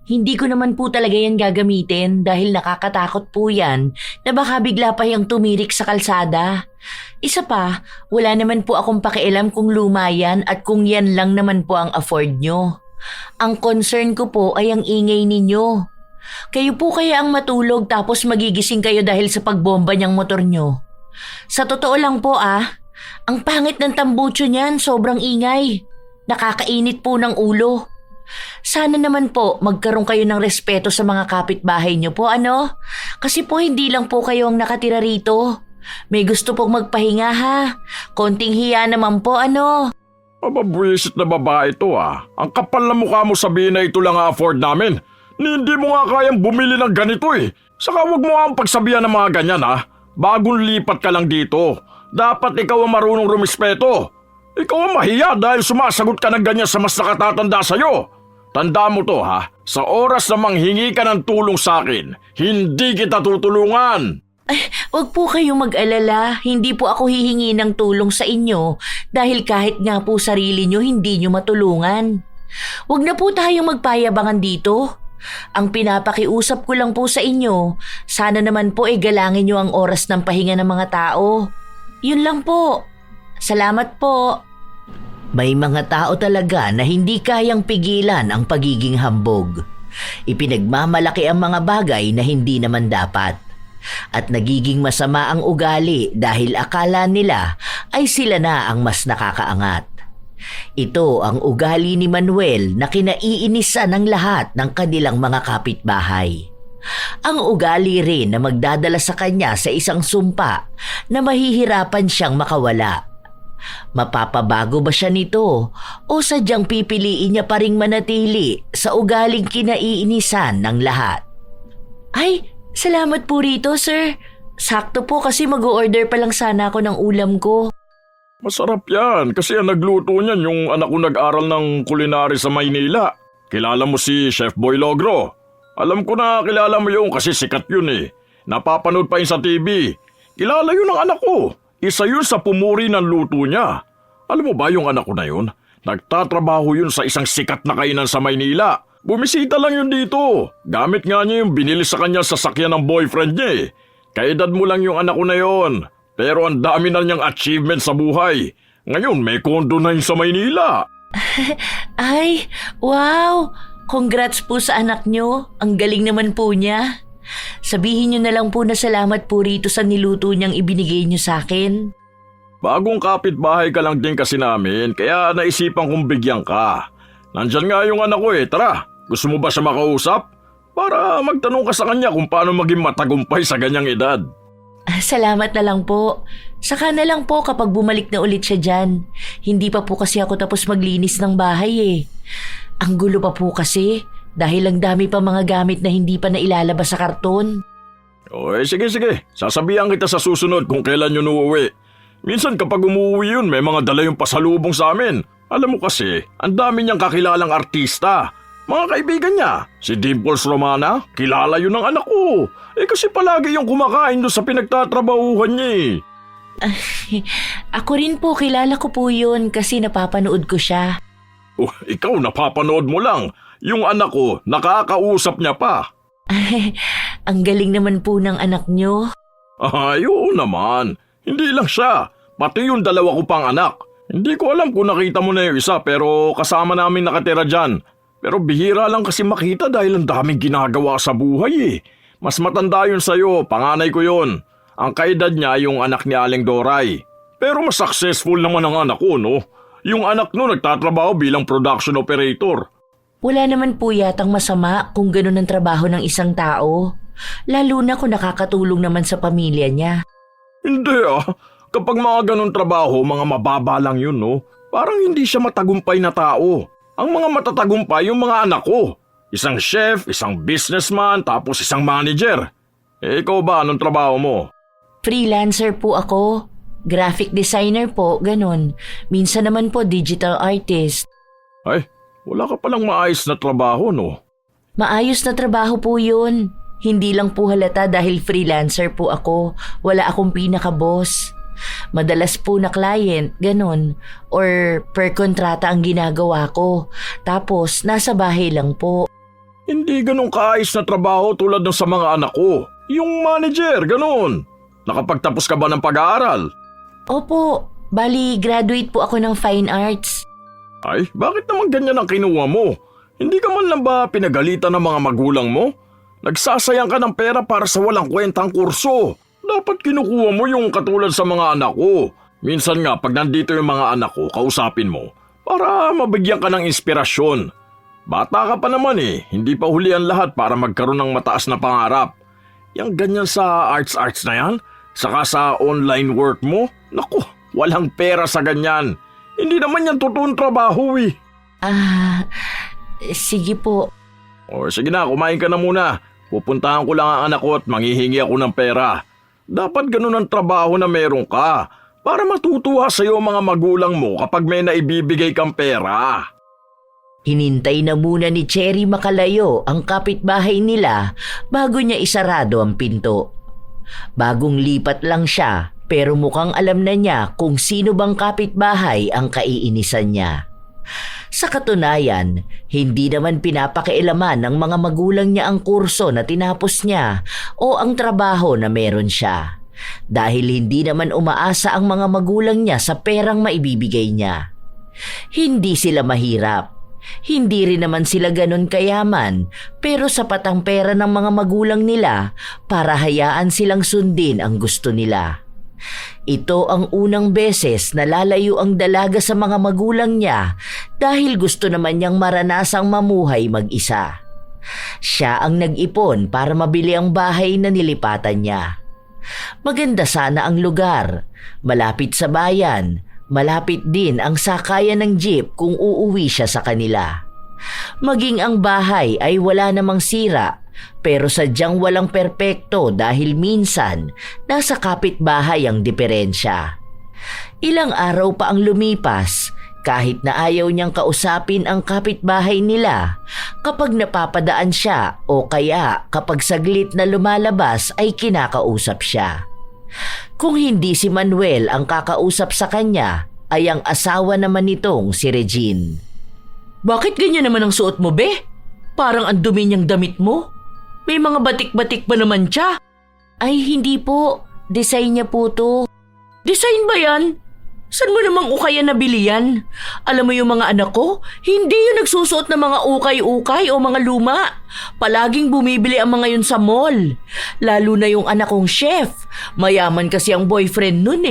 Hindi ko naman po talaga yan gagamitin dahil nakakatakot po yan na baka bigla pa yung tumirik sa kalsada. Isa pa, wala naman po akong pakialam kung luma yan at kung yan lang naman po ang afford nyo. Ang concern ko po ay ang ingay ninyo. Kayo po kaya ang matulog tapos magigising kayo dahil sa pagbomba niyang motor nyo. Sa totoo lang po ang pangit ng tambucho niyan, sobrang ingay. Nakakainit po ng ulo. Sana naman po magkaroon kayo ng respeto sa mga kapitbahay niyo po, ano? Kasi po hindi lang po kayo ang nakatira rito. May gusto pong magpahinga ha. Konting hiya naman po, ano? Mababwisit na babae ito Ang kapal na mukha mo sabihin na ito lang afford namin. Hindi mo nga kayang bumili ng ganito eh. Saka huwag mo ang pagsabihan ng mga ganyan Bagong lipat ka lang dito. Dapat ikaw ang marunong rumispeto. Ikaw ang mahiya dahil sumasagot ka ng ganyan sa mas nakatatanda sa'yo. Tanda mo to sa oras na manghingi ka ng tulong sa akin, hindi kita tutulungan. Ay, wag po kayong mag-alala. Hindi po ako hihingi ng tulong sa inyo dahil kahit nga po sarili nyo hindi nyo matulungan. Wag na po tayong magpayabangan dito. Ang pinapakiusap ko lang po sa inyo, sana naman po galangin nyo ang oras ng pahinga ng mga tao. Yun lang po. Salamat po. May mga tao talaga na hindi kayang pigilan ang pagiging hambog. Ipinagmamalaki ang mga bagay na hindi naman dapat. At nagiging masama ang ugali dahil akala nila ay sila na ang mas nakakaangat. Ito ang ugali ni Manuel na kinaiinisan ng lahat ng kanilang mga kapitbahay. Ang ugali rin na magdadala sa kanya sa isang sumpa na mahihirapan siyang makawala. Mapapabago ba siya nito o sadyang pipiliin niya pa ring manatili sa ugaling kinaiinisan ng lahat? Ay, salamat po rito, sir. Sakto po kasi mag-o-order pa lang sana ako ng ulam ko. Masarap yan kasi ang nagluto niyan yung anak ko nag-aral ng culinary sa Maynila. Kilala mo si Chef Boy Logro? Alam ko na kilala mo yun kasi sikat yun eh. Napapanood pa yun sa TV. Kilala yun ng anak ko. Isa yun sa pumuri ng luto niya. Alam mo ba yung anak ko na yun? Nagtatrabaho yun sa isang sikat na kainan sa Maynila. Bumisita lang yun dito. Gamit nga niya yung binili sa kanya sasakyan ng boyfriend niya eh. Kaedad mo lang yung anak ko na yun. Pero ang dami na niyang achievement sa buhay. Ngayon may kondo na yun sa Maynila. Ay, wow! Congrats po sa anak niyo. Ang galing naman po niya. Sabihin niyo na lang po na salamat po rito sa niluto niyang ibinigay niyo sa akin. Bagong kapitbahay ka lang din kasi namin, kaya naisipan kong bigyan ka. Nandyan nga yung anak ko eh, tara. Gusto mo ba siya makausap? Para magtanong ka sa kanya kung paano maging matagumpay sa ganyang edad. Salamat na lang po. Saka na lang po kapag bumalik na ulit siya dyan. Hindi pa po kasi ako tapos maglinis ng bahay eh. Ang gulo pa po kasi dahil ang dami pa mga gamit na hindi pa nailalabas sa karton. Sige. Sasabihan kita sa susunod kung kailan yun uuwi. Minsan kapag umuwi yun, may mga dala yung pasalubong sa amin. Alam mo kasi, ang dami niyang kakilalang artista. Mga kaibigan niya, si Dimples Romana, kilala yun ng anak ko. Kasi palagi yung kumakain doon sa pinagtatrabahuhan niya eh. Ako rin po, kilala ko po yun kasi napapanood ko siya. Ikaw napapanood mo lang. Yung anak ko, nakakausap niya pa. Ang galing naman po ng anak niyo. Oo naman. Hindi lang siya. Pati yung dalawa ko pang anak. Hindi ko alam kung nakita mo na yung isa pero kasama namin nakatira dyan. Pero bihira lang kasi makita dahil ang daming ginagawa sa buhay eh. Mas matanda yun sa'yo, panganay ko yun. Ang kaedad niya yung anak ni Aling Doray. Pero mas successful naman ang anak ko, no? Yung anak no nagtatrabaho bilang production operator. Wala naman po yatang masama kung ganun ang trabaho ng isang tao. Lalo na kung nakakatulong naman sa pamilya niya. Hindi Kapag mga ganun trabaho, mga mababa lang yun, no? Parang hindi siya matagumpay na tao. Ang mga matatagumpay yung mga anak ko. Isang chef, isang businessman, tapos isang manager. Ikaw ba, anong trabaho mo? Freelancer po ako. Graphic designer po, ganun. Minsan naman po digital artist. Ay, wala ka palang maayos na trabaho, no? Maayos na trabaho po yun. Hindi lang po halata dahil freelancer po ako. Wala akong pinaka-boss. Madalas po na client, ganun. Or per kontrata ang ginagawa ko. Tapos, nasa bahay lang po. Hindi ganun kaayos na trabaho tulad ng sa mga anak ko. Yung manager, ganun. Nakapagtapos ka ba ng pag-aaral? Opo, bali graduate po ako ng fine arts. Ay, bakit naman ganyan ang kinuha mo? Hindi ka man lang ba pinagalitan ng mga magulang mo? Nagsasayang ka ng pera para sa walang kwentang kurso. Dapat kinukuha mo yung katulad sa mga anak ko. Minsan nga, pag nandito yung mga anak ko, kausapin mo para mabigyan ka ng inspirasyon. Bata ka pa naman hindi pa huli ang lahat para magkaroon ng mataas na pangarap. Yang ganyan sa arts na yan, saka sa online work mo, naku, walang pera sa ganyan. Hindi naman yan totoong trabaho Sige po. O sige na, kumain ka na muna. Pupuntahan ko lang ang anak ko at manghihingi ako ng pera. Dapat ganun ang trabaho na meron ka para matutuwa sa iyo mga magulang mo kapag may naibibigay kang pera. Hinintay na muna ni Cherry makalayo ang kapitbahay nila bago niya isarado ang pinto. Bagong lipat lang siya pero mukhang alam na niya kung sino bang kapitbahay ang kaiinisan niya. Sa katunayan, hindi naman pinapakialaman ng mga magulang niya ang kurso na tinapos niya o ang trabaho na meron siya. Dahil hindi naman umaasa ang mga magulang niya sa perang maibibigay niya. Hindi sila mahirap. Hindi rin naman sila ganon kayaman pero sapat ang pera ng mga magulang nila para hayaan silang sundin ang gusto nila. Ito ang unang beses na lalayo ang dalaga sa mga magulang niya dahil gusto naman niyang maranasang mamuhay mag-isa. Siya ang nag-ipon para mabili ang bahay na nilipatan niya. Maganda sana ang lugar, malapit sa bayan, malapit din ang sakayan ng jeep kung uuwi siya sa kanila. Maging ang bahay ay wala namang sira pero sadyang walang perpekto dahil minsan nasa kapitbahay ang diferensya. Ilang araw pa ang lumipas kahit na ayaw niyang kausapin ang kapitbahay nila kapag napapadaan siya o kaya kapag saglit na lumalabas ay kinakausap siya. Kung hindi si Manuel ang kakausap sa kanya ay ang asawa naman nitong si Regine. Bakit ganyan naman ang suot mo, be? Parang ang dumi niyang damit mo. May mga batik-batik pa naman siya. Ay, hindi po. Design niya po to. Design ba yan? Saan mo namang ukay nabili yan? Alam mo yung mga anak ko, hindi yung nagsusuot ng mga ukay-ukay o mga luma. Palaging bumibili ang mga yun sa mall. Lalo na yung anak kong chef. Mayaman kasi ang boyfriend nun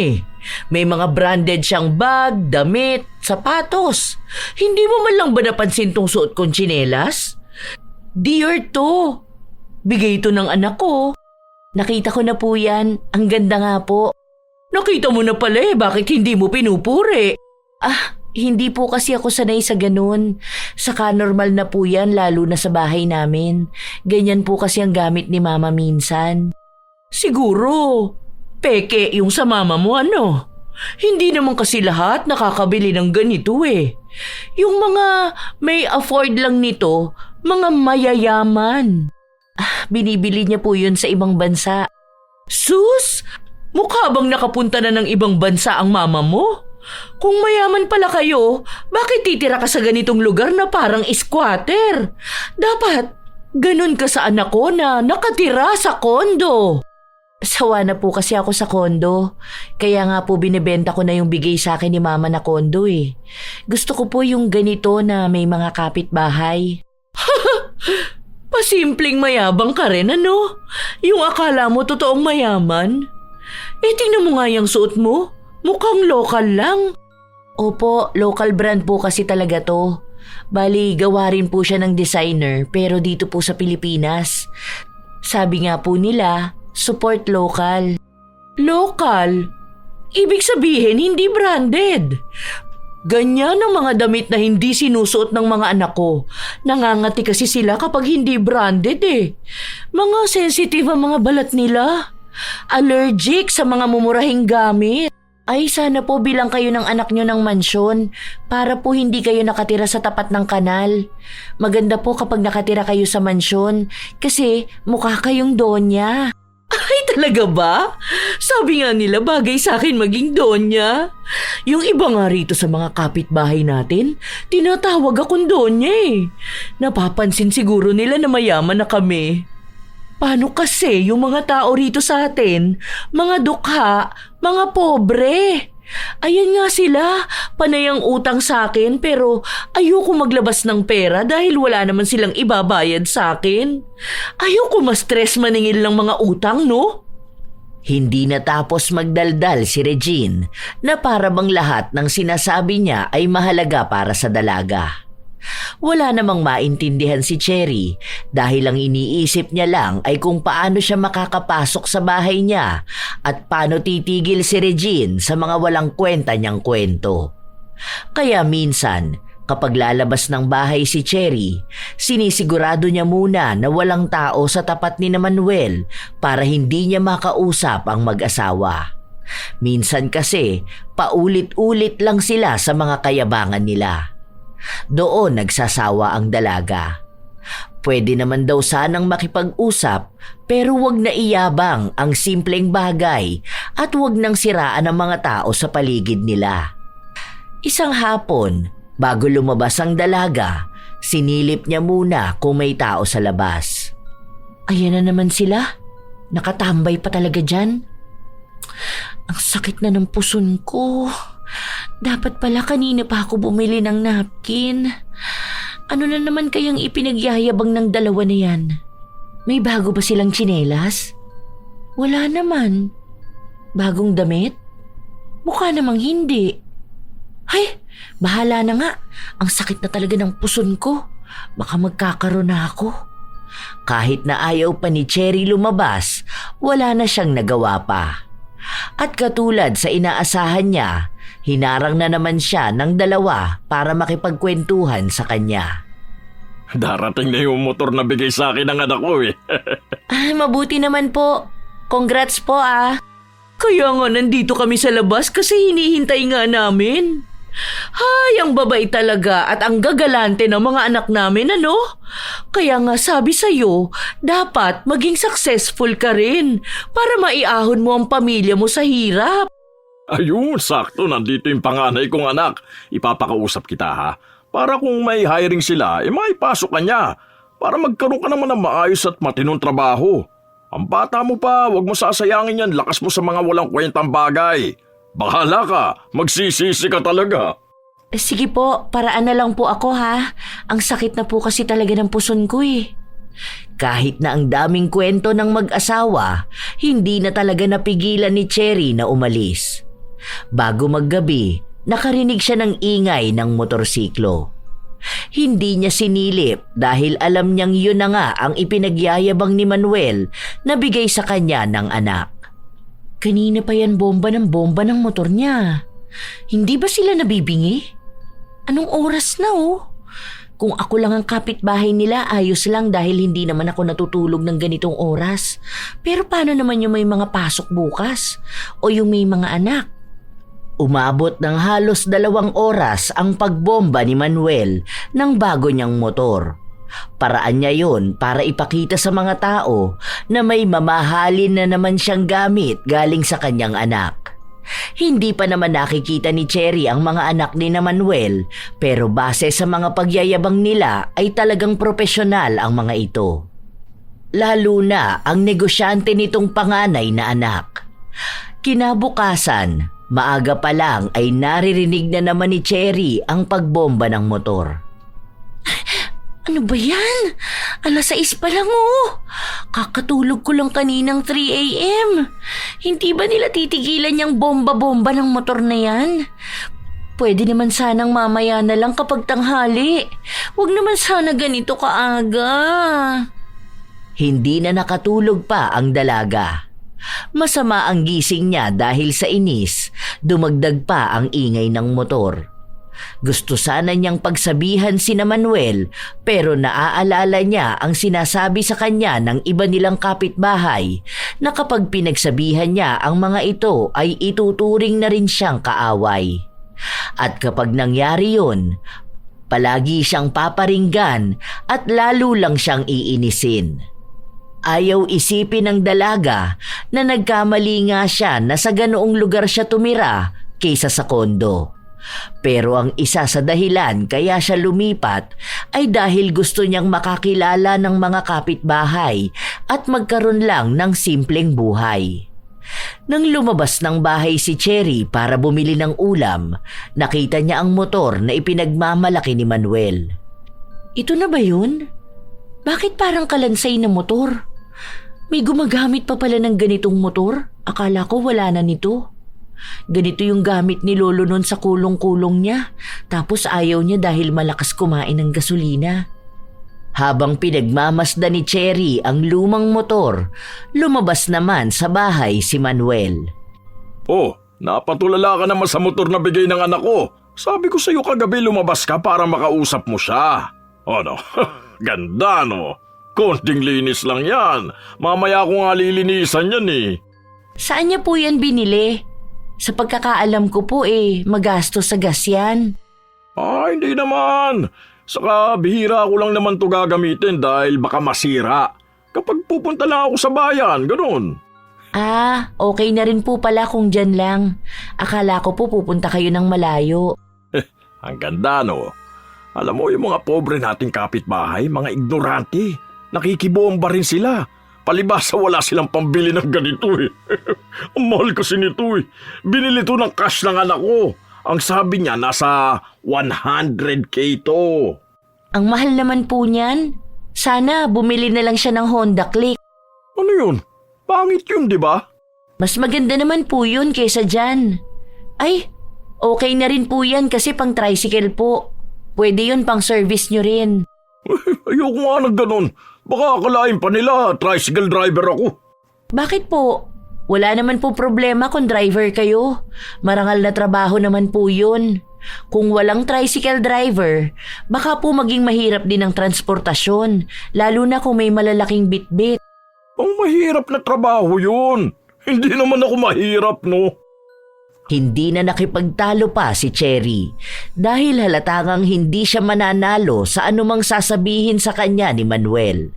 May mga branded siyang bag, damit, sapatos. Hindi mo man lang ba napansin tong suot kong tsinelas? Dear to. Bigay ito ng anak ko. Nakita ko na po yan. Ang ganda nga po. Nakita mo na pala bakit hindi mo pinupuri? Hindi po kasi ako sanay sa ganun. Saka normal na po yan lalo na sa bahay namin. Ganyan po kasi ang gamit ni mama minsan. Siguro, peke yung sa mama mo Hindi naman kasi lahat nakakabili ng ganito Yung mga may afford lang nito, mga mayayaman. Binibili niya po yun sa ibang bansa. Sus! Mukha bang nakapunta na ng ibang bansa ang mama mo? Kung mayaman pala kayo, bakit titira ka sa ganitong lugar na parang squatter? Dapat, ganun ka sa anak ko na nakatira sa kondo. Sawa na po kasi ako sa kondo. Kaya nga po binibenta ko na yung bigay sa akin ni mama na kondo Gusto ko po yung ganito na may mga kapitbahay. Pasimpleng mayabang ka rin, Yung akala mo totoong mayaman? Tingnan mo nga yung suot mo. Mukhang local lang. Opo, local brand po kasi talaga to. Bali, gawa rin po siya ng designer pero dito po sa Pilipinas. Sabi nga po nila, support local. Local? Ibig sabihin hindi branded. Ganyan ang mga damit na hindi sinusuot ng mga anak ko. Nangangati kasi sila kapag hindi branded Mga sensitive ang mga balat nila. Allergic sa mga mumurahing gamit. Ay, sana po bilang kayo ng anak nyo ng mansyon para po hindi kayo nakatira sa tapat ng kanal. Maganda po kapag nakatira kayo sa mansyon kasi mukha kayong donya. Ay, Talaga ba? Sabi nga nila bagay sa akin maging donya. Yung iba nga rito sa mga kapitbahay natin, tinatawag akong donya eh. Napapansin siguro nila na mayaman na kami. Paano kasi yung mga tao rito sa atin, mga dukha, mga pobre? Ayan nga sila, panay ang utang sa akin pero ayoko maglabas ng pera dahil wala naman silang ibabayad sa akin. Ayoko ma-stress maningil ng mga utang, no? Hindi natapos magdaldal si Regine na para bang lahat ng sinasabi niya ay mahalaga para sa dalaga. Wala namang maintindihan si Cherry dahil ang iniisip niya lang ay kung paano siya makakapasok sa bahay niya at paano titigil si Regine sa mga walang kwenta niyang kwento. Kaya minsan, kapag lalabas ng bahay si Cherry, sinisigurado niya muna na walang tao sa tapat ni Manuel para hindi niya makausap ang mag-asawa. Minsan kasi, paulit-ulit lang sila sa mga kayabangan nila. Doon nagsasawa ang dalaga. Pwede naman daw sanang makipag-usap pero wag na iyabang ang simpleng bagay at wag nang siraan ang mga tao sa paligid nila. Isang hapon, bago lumabas ang dalaga, sinilip niya muna kung may tao sa labas. Ayan na naman sila. Nakatambay pa talaga dyan. Ang sakit na ng puson ko. Dapat pala kanina pa ako bumili ng napkin. Ano na naman kayang ipinagyayabang ng dalawa na yan? May bago ba silang tsinelas? Wala naman. Bagong damit? Mukha namang hindi. Ay, bahala na nga. Ang sakit na talaga ng puson ko. Baka magkakaroon na ako. Kahit na ayaw pa ni Cherry lumabas, wala na siyang nagawa pa. At katulad sa inaasahan niya, hinarang na naman siya ng dalawa para makipagkwentuhan sa kanya. Darating na yung motor na bigay sa akin ng anak ko eh. Ay, mabuti naman po. Congrats po ah. Kaya nga nandito kami sa labas kasi hinihintay nga namin. Hay, ang babay talaga at ang gagalante ng mga anak namin, ano? Kaya nga sabi sa'yo, dapat maging successful ka rin para maiahon mo ang pamilya mo sa hirap. Ayun, sakto, nandito yung panganay kong anak. Ipapakausap kita ha. Para kung may hiring sila, maipasok ka niya. Para magkaroon ka naman ng maayos at matinong trabaho. Ang bata mo pa, wag mo sasayangin yan, lakas mo sa mga walang kwentang bagay. Bahala ka, magsisisi ka talaga. Sige po, paraan na lang po ako ha. Ang sakit na po kasi talaga ng puson ko eh. Kahit na ang daming kwento ng mag-asawa, hindi na talaga napigilan ni Cherry na umalis. Bago maggabi, nakarinig siya ng ingay ng motorsiklo. Hindi niya sinilip dahil alam niyang yun na nga ang ipinagyayabang ni Manuel na bigay sa kanya ng anak. Kanina pa yan bomba ng motor niya. Hindi ba sila nabibingi? Anong oras na oh? Kung ako lang ang kapitbahay nila, ayos lang dahil hindi naman ako natutulog ng ganitong oras. Pero paano naman yung may mga pasok bukas? O yung may mga anak? Umabot ng halos 2 oras ang pagbomba ni Manuel ng bago niyang motor. Paraan niya yon para ipakita sa mga tao na may mamahalin na naman siyang gamit galing sa kanyang anak. Hindi pa naman nakikita ni Cherry ang mga anak ni Manuel pero base sa mga pagyayabang nila ay talagang propesyonal ang mga ito. Lalo na ang negosyante nitong panganay na anak. Kinabukasan, maaga pa lang ay naririnig na naman ni Cherry ang pagbomba ng motor. Ano ba yan? 6:00 pa lang oh. Kakatulog ko lang kaninang 3 a.m. Hindi ba nila titigilan yung bomba-bomba ng motor na yan? Pwede naman sanang mamaya na lang kapag tanghali. Huwag naman sana ganito kaaga. Hindi na nakatulog pa ang dalaga. Masama ang gising niya dahil sa inis, dumagdag pa ang ingay ng motor. Gusto sana niyang pagsabihan si Manuel pero naaalala niya ang sinasabi sa kanya ng iba nilang kapitbahay na kapag pinagsabihan niya ang mga ito ay ituturing na rin siyang kaaway. At kapag nangyari yun, palagi siyang paparinggan at lalo lang siyang iinisin. Ayaw isipin ng dalaga na nagkamali nga siya na sa ganoong lugar siya tumira kaysa sa kondo. Pero ang isa sa dahilan kaya siya lumipat ay dahil gusto niyang makakilala ng mga kapitbahay at magkaroon lang ng simpleng buhay. Nang lumabas ng bahay si Cherry para bumili ng ulam, nakita niya ang motor na ipinagmamalaki ni Manuel. Ito na ba yun? Bakit parang kalansay na motor? May gumagamit pa pala ng ganitong motor? Akala ko wala na nito. Ganito yung gamit ni Lolo nun sa kulong-kulong niya. Tapos ayaw niya dahil malakas kumain ng gasolina. Habang pinagmamasdan ni Cherry ang lumang motor, lumabas naman sa bahay si Manuel. Oh, napatulala ka naman sa motor na bigay ng anak ko. Sabi ko sa iyo kagabi lumabas ka para makausap mo siya. Ano? Ganda no? Konting linis lang yan. Mamaya ko nga lilinisan yan eh. Saan niya po yan binili? Sa pagkakaalam ko po magastos sa gas yan. Hindi naman. Saka bihira ko lang naman to gagamitin dahil baka masira. Kapag pupunta lang ako sa bayan, ganun. Okay na rin po pala kung dyan lang. Akala ko po pupunta kayo ng malayo. Ang ganda no? Alam mo yung mga pobre nating kapitbahay, mga ignorante. Nakikibomba rin sila. Palibasa wala silang pambili ng ganito eh. Ang mahal kasi nito eh. Binili to ng cash ng anak ko. Ang sabi niya nasa 100K to. Ang mahal naman po niyan. Sana bumili na lang siya ng Honda Click. Ano yun? Pangit yun, di ba? Mas maganda naman po yun kaysa dyan. Ay, okay na rin po yan kasi pang tricycle po. Pwede yun pang service nyo rin. Ayoko nga ng ganun. Baka akalain pa nila, tricycle driver ako. Bakit po? Wala naman po problema kung driver kayo. Marangal na trabaho naman po yun. Kung walang tricycle driver, baka po maging mahirap din ang transportasyon, lalo na kung may malalaking bitbit. Ang mahirap na trabaho yun. Hindi naman ako mahirap, no? Hindi na nakipagtalo pa si Cherry dahil halatangang hindi siya mananalo sa anumang sasabihin sa kanya ni Manuel.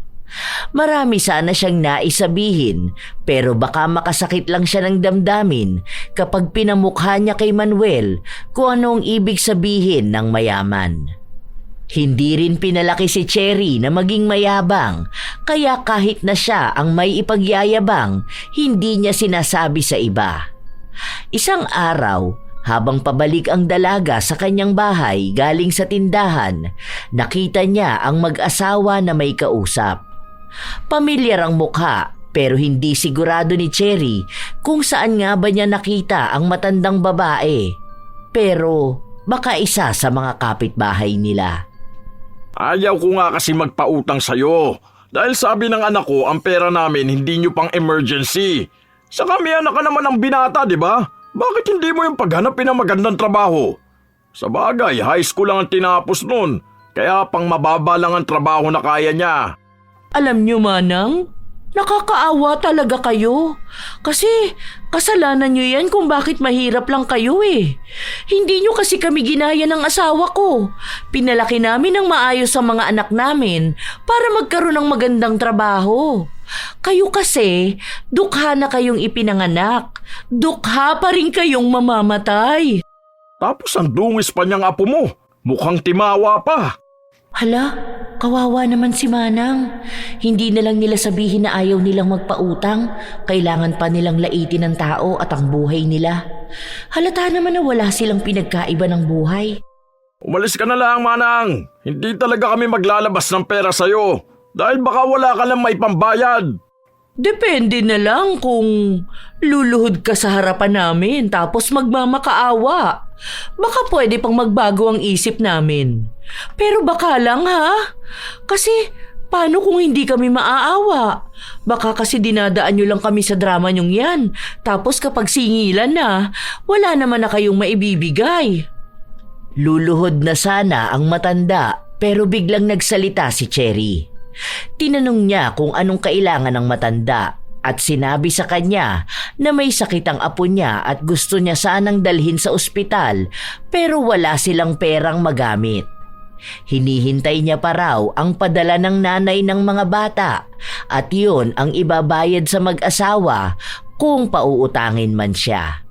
Marami sana siyang naisabihin pero baka makasakit lang siya ng damdamin kapag pinamukha niya kay Manuel kung ano ang ibig sabihin ng mayaman. Hindi rin pinalaki si Cherry na maging mayabang kaya kahit na siya ang may ipagyayabang, hindi niya sinasabi sa iba. Isang araw, habang pabalik ang dalaga sa kanyang bahay galing sa tindahan, nakita niya ang mag-asawa na may kausap. Pamilyar ang mukha pero hindi sigurado ni Cherry kung saan nga ba niya nakita ang matandang babae. Pero baka isa sa mga kapitbahay nila. Ayaw ko nga kasi magpautang sa'yo. Dahil sabi ng anak ko, ang pera namin hindi nyo pang emergency. Saka may anak ka naman ng binata, di ba? Bakit hindi mo yung paghanapin ng magandang trabaho? Sa bagay, high school lang ang tinapos nun. Kaya pang mababa lang ang trabaho na kaya niya. Alam niyo, Manang, nakakaawa talaga kayo. Kasi kasalanan niyo yan kung bakit mahirap lang kayo eh. Hindi niyo kasi kami ginaya ng asawa ko. Pinalaki namin ng maayos sa mga anak namin para magkaroon ng magandang trabaho. Kayo kasi, dukha na kayong ipinanganak. Dukha pa rin kayong mamamatay. Tapos ang dungis pa niyang apo mo. Mukhang timawa pa. Hala, kawawa naman si Manang. Hindi na lang nila sabihin na ayaw nilang magpautang. Kailangan pa nilang laitin ng tao at ang buhay nila. Halata naman na wala silang pinagkaiba ng buhay. Umalis ka na lang, Manang. Hindi talaga kami maglalabas ng pera sa'yo. Dahil baka wala ka lang may pambayad. Depende na lang kung luluhod ka sa harapan namin tapos magmamakaawa. Baka pwede pang magbago ang isip namin. Pero baka lang ha? Kasi paano kung hindi kami maaawa? Baka kasi dinadaan nyo lang kami sa drama nyong yan. Tapos kapag singilan na, wala naman na kayong maibibigay. Luluhod na sana ang matanda pero biglang nagsalita si Cherry. Tinanong niya kung anong kailangan ng matanda at sinabi sa kanya na may sakit ang apo niya at gusto niya sanang dalhin sa ospital pero wala silang perang magamit. Hinihintay niya pa raw ang padala ng nanay ng mga bata at yun ang ibabayad sa mag-asawa kung pauutangin man siya.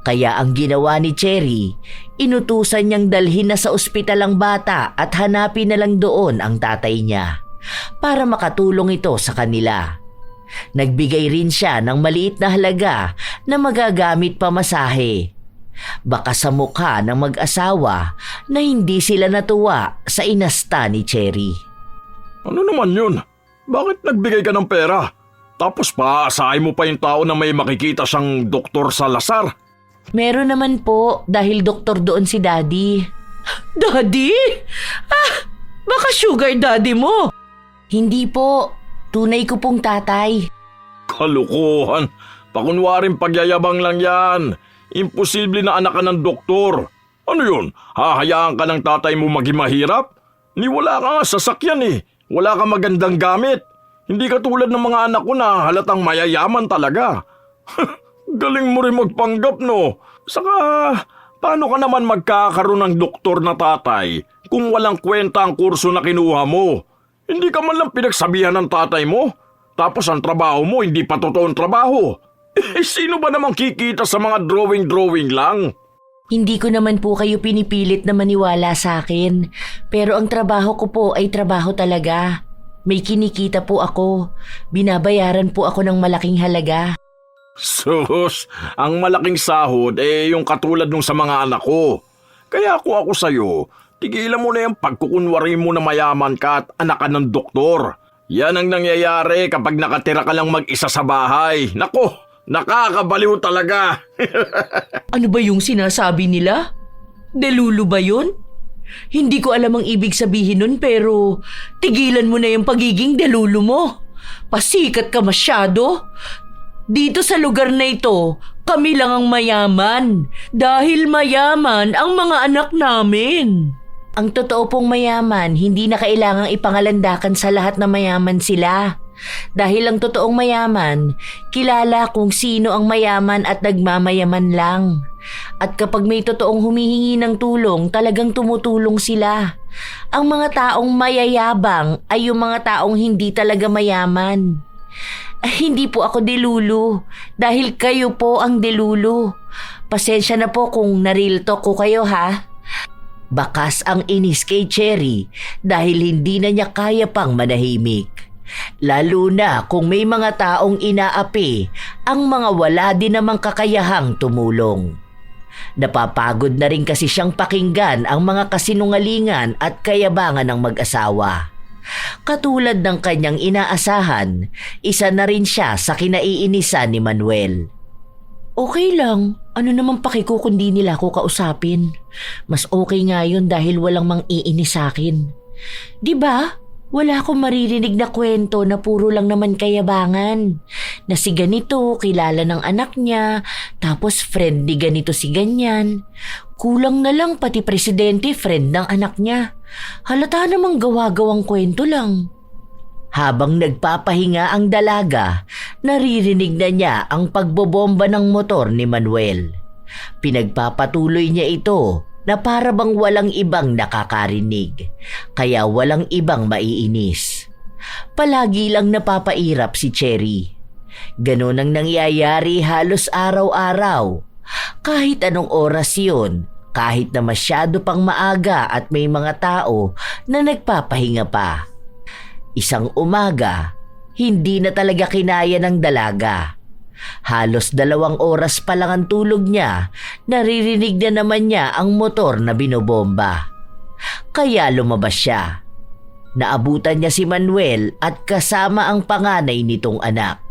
Kaya ang ginawa ni Cherry, inutusan niyang dalhin na sa ospital ang bata at hanapin na lang doon ang tatay niya para makatulong ito sa kanila. Nagbigay rin siya ng maliit na halaga na magagamit pamasahe. Baka sa mukha ng mag-asawa na hindi sila natuwa sa inasta ni Cherry. Ano naman yun? Bakit nagbigay ka ng pera? Tapos paaasahin mo pa yung tao na may makikita siyang Dr. Salazar? Meron naman po dahil doktor doon si Daddy. Daddy? Baka sugar daddy mo. Hindi po. Tunay ko pong tatay. Kalukuhan. Pakunwaring pagyayabang lang yan. Imposible na anak ka ng doktor. Ano yun? Hahayaan ka ng tatay mo maging mahirap? Ni wala ka nga sasakyan eh. Wala ka magandang gamit. Hindi ka tulad ng mga anak ko na halatang mayayaman talaga. Galing mo rin magpanggap, no? Saka, paano ka naman magkakaroon ng doktor na tatay kung walang kwenta ang kurso na kinuha mo? Hindi ka man lang pinagsabihan ng tatay mo? Tapos ang trabaho mo hindi pa totoong trabaho. Sino ba namang kikita sa mga drawing lang? Hindi ko naman po kayo pinipilit na maniwala sa akin. Pero ang trabaho ko po ay trabaho talaga. May kinikita po ako. Binabayaran po ako ng malaking halaga. Sus, ang malaking sahod yung katulad nung sa mga anak ko. Kaya ako sa'yo, tigilan mo na yung pagkukunwari mo na mayaman ka at anak ka ng doktor. Yan ang nangyayari kapag nakatira ka lang mag-isa sa bahay. Nako, nakakabaliw talaga. Ano ba yung sinasabi nila? Delulu ba yun? Hindi ko alam ang ibig sabihin nun pero tigilan mo na yung pagiging delulu mo. Pasikat ka masyado. Dito sa lugar na ito, kami lang ang mayaman. Dahil mayaman ang mga anak namin. Ang totoo pong mayaman, hindi na kailangang ipangalandakan sa lahat na mayaman sila. Dahil ang totoong mayaman, kilala kung sino ang mayaman at nagmamayaman lang. At kapag may totoong humihingi ng tulong, talagang tumutulong sila. Ang mga taong mayayabang ay yung mga taong hindi talaga mayaman. Hindi po ako delulu dahil kayo po ang delulu. Pasensya na po kung na-real talk ko kayo ha. Bakas ang inis kay Cherry dahil hindi na niya kaya pang manahimik. Lalo na kung may mga taong inaapi ang mga wala din namang kakayahang tumulong. Napapagod na rin kasi siyang pakinggan ang mga kasinungalingan at kayabangan ng mag-asawa. Katulad ng kanyang inaasahan, isa na rin siya sa kinaiinisan ni Manuel. Okay lang, ano naman pakiko kundi nila ako kausapin. Mas okay nga yun dahil walang mang-iinis sa akin. Diba? Wala akong maririnig na kwento na puro lang naman kayabangan. Na si ganito, kilala ng anak niya, tapos friend ni ganito si ganyan. Kulang na lang pati presidente friend ng anak niya. Halata namang gawa-gawang kwento lang. Habang nagpapahinga ang dalaga, naririnig na niya ang pagbobomba ng motor ni Manuel. Pinagpapatuloy niya ito na para bang walang ibang nakakarinig, kaya walang ibang maiinis. Palagi lang napapairap si Cherry. Ganon ang nangyayari halos araw-araw. Kahit anong oras yun, kahit na masyado pang maaga at may mga tao na nagpapahinga pa. Isang umaga, hindi na talaga kinaya ng dalaga. Halos 2 oras pa lang ang tulog niya, naririnig na naman niya ang motor na binobomba. Kaya lumabas siya. Naabutan niya si Manuel at kasama ang panganay nitong anak.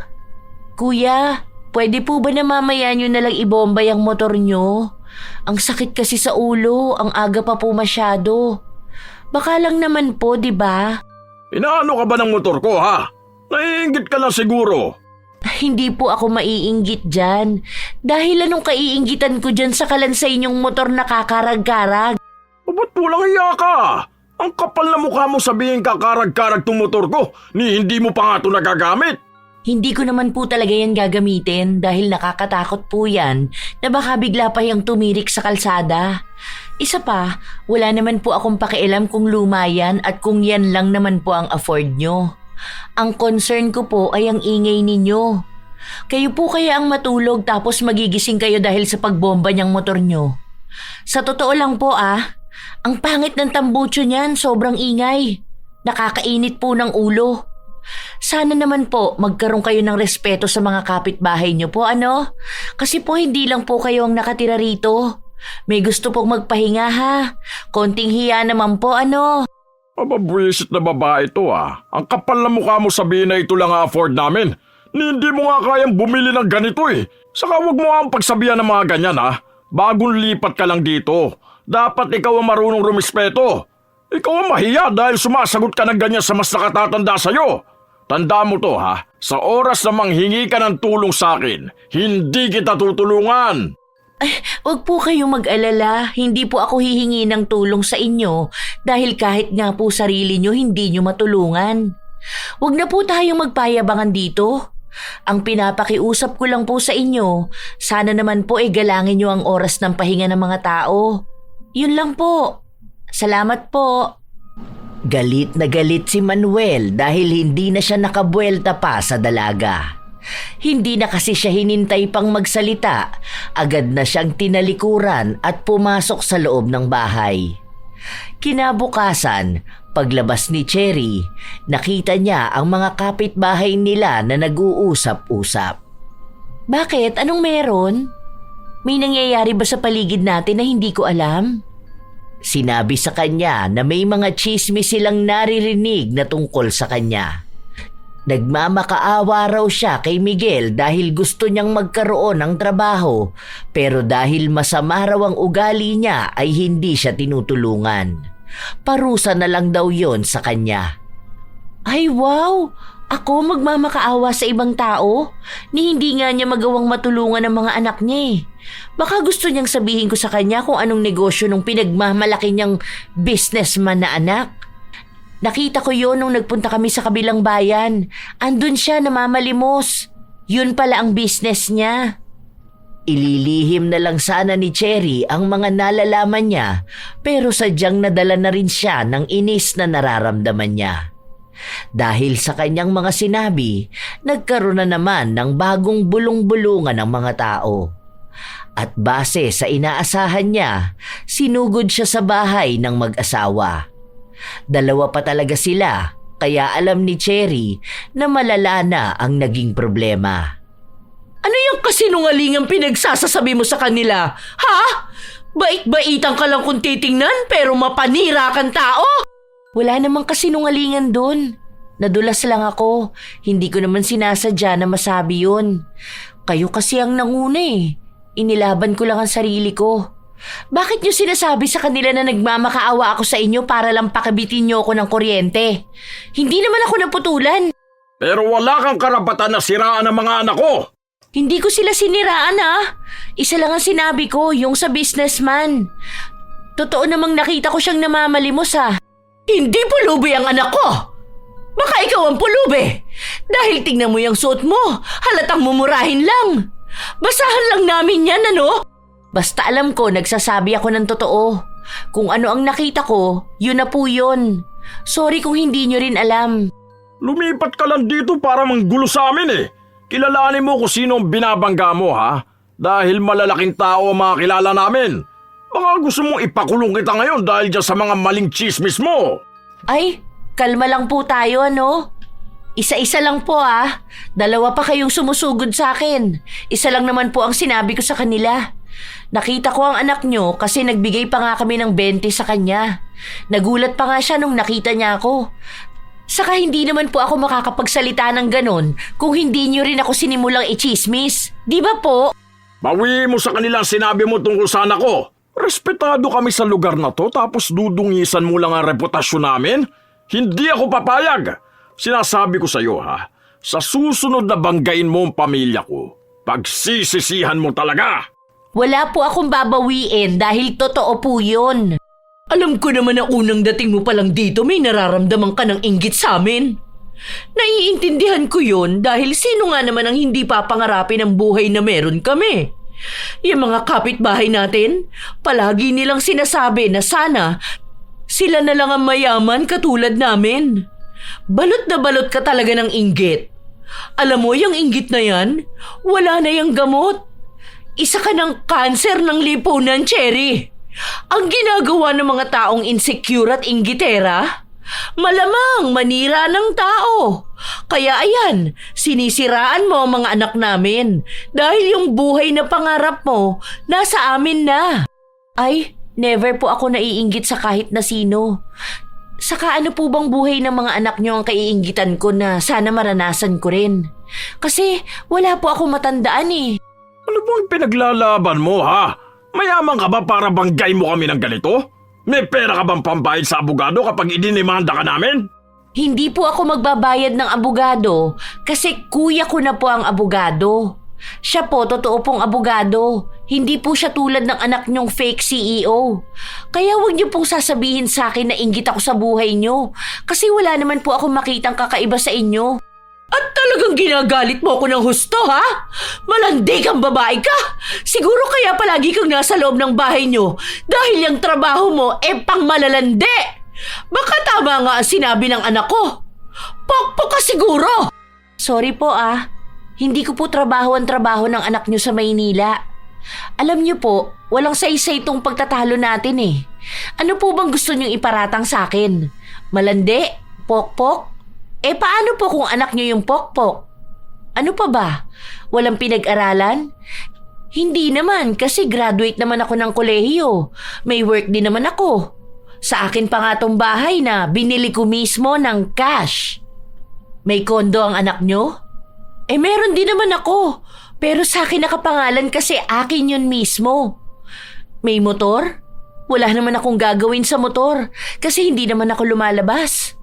Kuya, pwede po ba na mamaya niyo na lang ibomba yung motor niyo? Ang sakit kasi sa ulo, ang aga pa po masyado. Baka lang naman po, di ba? Inaano ka ba ng motor ko ha? Naiinggit ka lang siguro. Hindi po ako maiinggit dyan. Dahil anong kaiinggitan ko dyan sa kalansay inyong motor na kakarag-karag? Ba't walang iya ka? Ang kapal na mukha mo sabihin kakarag-karag tong motor ko, ni hindi mo pa nga ito nagagamit. Hindi ko naman po talaga yan gagamitin dahil nakakatakot po yan na baka bigla pa yung tumirik sa kalsada. Isa pa, wala naman po akong pakialam kung luma yan at kung yan lang naman po ang afford nyo. Ang concern ko po ay ang ingay ninyo. Kayo po kaya ang matulog tapos magigising kayo dahil sa pagbomba niyang motor nyo. Sa totoo lang po ang pangit ng tambucho niyan, sobrang ingay. Nakakainit po ng ulo. Sana naman po magkaroon kayo ng respeto sa mga kapitbahay niyo po, ano? Kasi po hindi lang po kayo ang nakatira rito. May gusto pong magpahinga ha. Konting hiya naman po, ano? Mababwisit na babae to Ang kapal na mukha mo sabihin na ito lang afford namin. Hindi mo nga kayang bumili ng ganito Saka wag mo ang pagsabihan ng mga ganyan Bagong lipat ka lang dito. Dapat ikaw ang marunong rumispeto. Ikaw ang mahiya dahil sumasagot ka ng ganyan sa mas nakatatanda sa'yo. Tanda mo to sa oras na manghingi ka ng tulong sa akin, hindi kita tutulungan. Ay, wag po kayong mag-alala. Hindi po ako hihingi ng tulong sa inyo dahil kahit nga po sarili nyo, hindi nyo matulungan. Wag na po tayong magpayabangan dito. Ang pinapakiusap ko lang po sa inyo, sana naman po galangin nyo ang oras ng pahinga ng mga tao. Yun lang po. Salamat po. Galit na galit si Manuel dahil hindi na siya nakabuelta pa sa dalaga. Hindi na kasi siya hinintay pang magsalita, agad na siyang tinalikuran at pumasok sa loob ng bahay. Kinabukasan, paglabas ni Cherry, nakita niya ang mga kapitbahay nila na nag-uusap-usap. Bakit? Anong meron? May nangyayari ba sa paligid natin na hindi ko alam? Sinabi sa kanya na may mga tsismis silang naririnig na tungkol sa kanya. Nagmamakaawa raw siya kay Miguel dahil gusto niyang magkaroon ng trabaho pero dahil masama raw ang ugali niya ay hindi siya tinutulungan. Parusa na lang daw yon sa kanya. Ay wow! Ako magmamakaawa sa ibang tao? Ni hindi nga niya magawang matulungan ang mga anak niya Baka gusto niyang sabihin ko sa kanya kung anong negosyo nung pinagmamalaki niyang businessman na anak. Nakita ko yon nung nagpunta kami sa kabilang bayan. Andun siya namamalimos. Yun pala ang business niya. Ililihim na lang sana ni Cherry ang mga nalalaman niya pero sadyang nadala na rin siya ng inis na nararamdaman niya. Dahil sa kanyang mga sinabi, nagkaroon na naman ng bagong bulong-bulungan ng mga tao. At base sa inaasahan niya, sinugod siya sa bahay ng mag-asawa. Dalawa pa talaga sila, kaya alam ni Cherry na malala na ang naging problema. Ano yung kasinungalingang pinagsasasabi mo sa kanila? Ha? Bait-baitan ka lang kung titingnan pero mapanira kang tao? Wala namang kasinungalingan doon. Nadulas lang ako. Hindi ko naman sinasadya na masabi yun. Kayo kasi ang nanguna Inilaban ko lang ang sarili ko. Bakit niyo sinasabi sa kanila na nagmamakaawa ako sa inyo para lang pakabitin niyo ako ng kuryente? Hindi naman ako naputulan. Pero wala kang karapatan na siraan ang mga anak ko. Hindi ko sila siniraan Isa lang ang sinabi ko, yung sa businessman. Totoo namang nakita ko siyang namamalimos Hindi pulubi ang anak ko! Baka ikaw ang pulubi! Dahil tingnan mo yung suot mo, halatang mumurahin lang. Basahan lang namin yan, ano? Basta alam ko, nagsasabi ako ng totoo. Kung ano ang nakita ko, yun na po yun. Sorry kung hindi nyo rin alam. Lumipat ka lang dito para manggulo sa amin Kilalanin mo kung sino ang binabangga mo Dahil malalaking tao ang mga kilala namin. Baka gusto mong ipakulong kita ngayon dahil dyan sa mga maling chismis mo. Ay, kalma lang po tayo, ano? Isa-isa lang po Dalawa pa kayong sumusugod sa akin. Isa lang naman po ang sinabi ko sa kanila. Nakita ko ang anak nyo kasi nagbigay pa nga kami ng 20 sa kanya. Nagulat pa nga siya nung nakita niya ako. Saka hindi naman po ako makakapagsalita ng ganon kung hindi nyo rin ako sinimulang i-chismis. Di ba po? Bawi mo sa kanilang sinabi mo tungkol sa anak ko. Respetado kami sa lugar na to tapos dudungisan mo lang ang reputasyon namin? Hindi ako papayag. Sinasabi ko sa iyo sa susunod na banggain mo ang pamilya ko, pagsisisihan mo talaga. Wala po akong babawiin dahil totoo po yun. Alam ko naman na unang dating mo palang dito may nararamdaman ka ng inggit sa amin. Naiintindihan ko yun dahil sino nga naman ang hindi papangarapin ang buhay na meron kami. Yung mga kapitbahay natin, palagi nilang sinasabi na sana sila na lang ang mayaman katulad namin. Balot na balot ka talaga ng inggit. Alam mo, yung inggit na yan, wala na yung gamot. Isa ka ng kanser ng lipunan, Cherry. Ang ginagawa ng mga taong insecure at inggitera, malamang manira ng tao. Kaya ayan, sinisiraan mo ang mga anak namin dahil yung buhay na pangarap mo nasa amin na. Ay, never po ako naiinggit sa kahit na sino. Saka ano po bang buhay ng mga anak nyo ang kaiinggitan ko na sana maranasan ko rin? Kasi wala po ako matandaan eh. Ano bang pinaglalaban mo, ha? Mayaman ka ba para banggay mo kami ng ganito? May pera ka bang pambayad sa abogado kapag idinimanda ka namin? Hindi po ako magbabayad ng abogado kasi kuya ko na po ang abogado. Siya po, totoo pong abogado. Hindi po siya tulad ng anak niyong fake CEO. Kaya huwag niyo pong sasabihin sa akin na inggit ako sa buhay niyo. Kasi wala naman po akong makitang kakaiba sa inyo. At talagang ginagalit mo ako ng husto, ha? Malandi kang babae ka! Siguro kaya palagi kang nasa loob ng bahay niyo dahil yung trabaho mo pang malalandi! Baka tama nga ang sinabi ng anak ko. Pokpok ka siguro! Sorry po hindi ko po trabaho ang trabaho ng anak niyo sa Maynila. Alam niyo po, walang saysay itong pagtatalo natin eh. Ano po bang gusto niyong iparatang sa akin? Malandi? Pokpok? Paano po kung anak niyo yung pokpok? Ano pa ba? Walang pinag-aralan? Hindi naman kasi graduate naman ako ng kolehiyo. May work din naman ako. Sa akin pa nga tong bahay na binili ko mismo ng cash. May kondo ang anak niyo? Meron din naman ako. Pero sa akin nakapangalan kasi akin yun mismo. May motor? Wala naman akong gagawin sa motor kasi hindi naman ako lumalabas.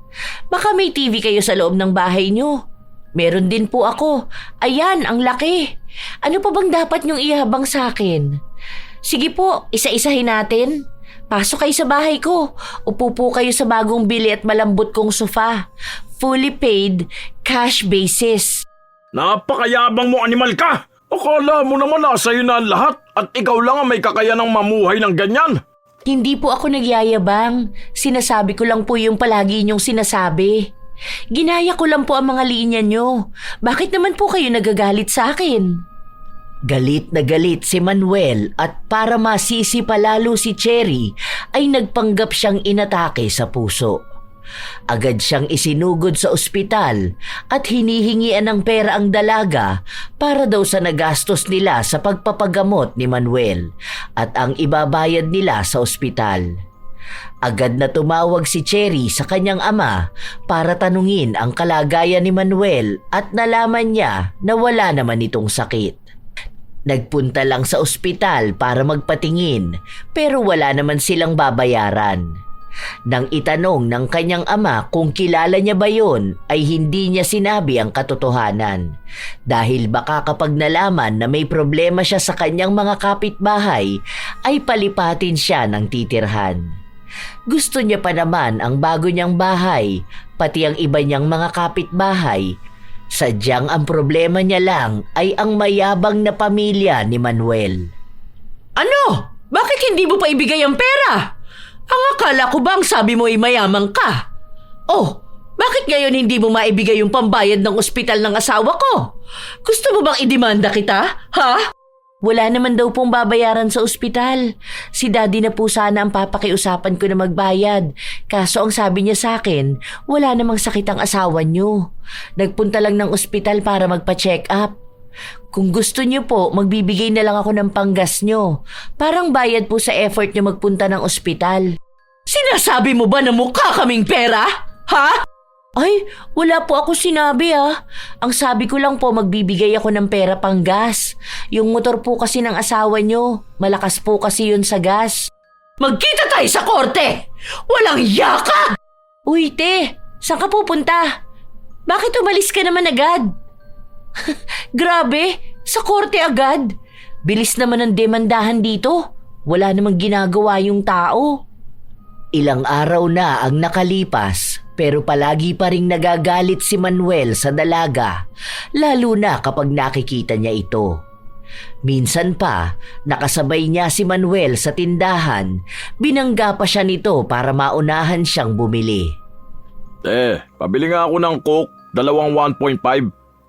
Baka may TV kayo sa loob ng bahay niyo. Meron din po ako. Ayan, ang laki. Ano pa bang dapat niyong ihabang sa akin? Sige po, isa-isahin natin. Pasok kayo sa bahay ko. Upo po kayo sa bagong bili at malambot kong sofa. Fully paid, cash basis. Napakayabang mo, animal ka! Akala mo naman nasa iyo na ang lahat at ikaw lang ang may kakayanang mamuhay ng ganyan. Hindi po ako nagyayabang. Sinasabi ko lang po yung palagi niyong sinasabi. Ginaya ko lang po ang mga linya niyo. Bakit naman po kayo nagagalit sa akin? Galit na galit si Manuel at para masisi palalo si Cherry ay nagpanggap siyang inatake sa puso. Agad siyang isinugod sa ospital at hinihingian ng pera ang dalaga para daw sa nagastos nila sa pagpapagamot ni Manuel at ang ibabayad nila sa ospital. Agad na tumawag si Cherry sa kanyang ama para tanungin ang kalagayan ni Manuel at nalaman niya na wala naman itong sakit. Nagpunta lang sa ospital para magpatingin pero wala naman silang babayaran. Nang itanong ng kanyang ama kung kilala niya ba yon, ay hindi niya sinabi ang katotohanan. Dahil baka kapag nalaman na may problema siya sa kanyang mga kapitbahay, ay palipatin siya ng titirhan. Gusto niya pa naman ang bago niyang bahay, pati ang iba niyang mga kapitbahay. Sadyang ang problema niya lang ay ang mayabang na pamilya ni Manuel. Ano? Bakit hindi mo pa ibigay ang pera? Ang akala ko bang sabi mo ay mayamang ka? Oh, bakit ngayon hindi mo maibigay yung pambayad ng ospital ng asawa ko? Gusto mo bang idemanda kita? Ha? Wala naman daw pong babayaran sa ospital. Si Daddy na po sana ang papakiusapan ko na magbayad. Kaso ang sabi niya sa akin, wala namang sakit ang asawa niyo. Nagpunta lang ng ospital para magpa-check up. Kung gusto niyo po, magbibigay na lang ako ng panggas niyo. Parang bayad po sa effort niyo magpunta ng ospital. Sinasabi mo ba na mukha kaming pera? Ha? Ay, wala po ako sinabi Ang sabi ko lang po magbibigay ako ng pera pang gas. Yung motor po kasi ng asawa niyo, malakas po kasi yun sa gas. Magkita tayo sa korte! Walang yaka! Uy, te, saan ka pupunta? Bakit umalis ka naman agad? Grabe, sa korte agad. Bilis naman ang demandahan dito. Wala namang ginagawa yung tao. Ilang araw na ang nakalipas pero palagi pa ring nagagalit si Manuel sa dalaga, lalo na kapag nakikita niya ito. Minsan pa, nakasabay niya si Manuel sa tindahan, binangga pa siya nito para maunahan siyang bumili. Pabili nga ako ng Coke, 1.5.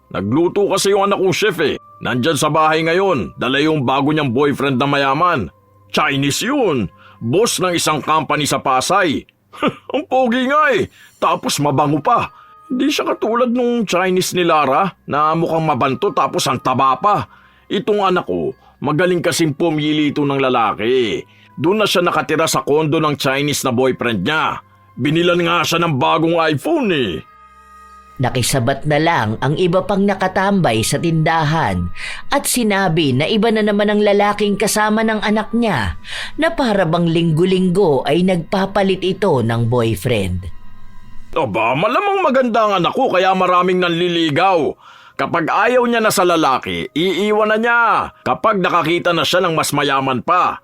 Nagluto kasi yung anak kong chef Nandyan sa bahay ngayon, dala yung bago niyang boyfriend na mayaman. Chinese yun, boss ng isang company sa Pasay. Ang pogi nga tapos mabango pa. Hindi siya katulad nung Chinese ni Lara na mukhang mabanto tapos ang taba pa. Itong anak ko, magaling kasing pumili ito ng lalaki. Doon na siya nakatira sa kondo ng Chinese na boyfriend niya. Binilan nga siya ng bagong iPhone Nakisabat na lang ang iba pang nakatambay sa tindahan at sinabi na iba na naman ang lalaking kasama ng anak niya na para bang linggo-linggo ay nagpapalit ito ng boyfriend. Aba, malamang maganda ang anak ko kaya maraming nanliligaw. Kapag ayaw niya na sa lalaki, iiwan na niya. Kapag nakakita na siya ng mas mayaman pa.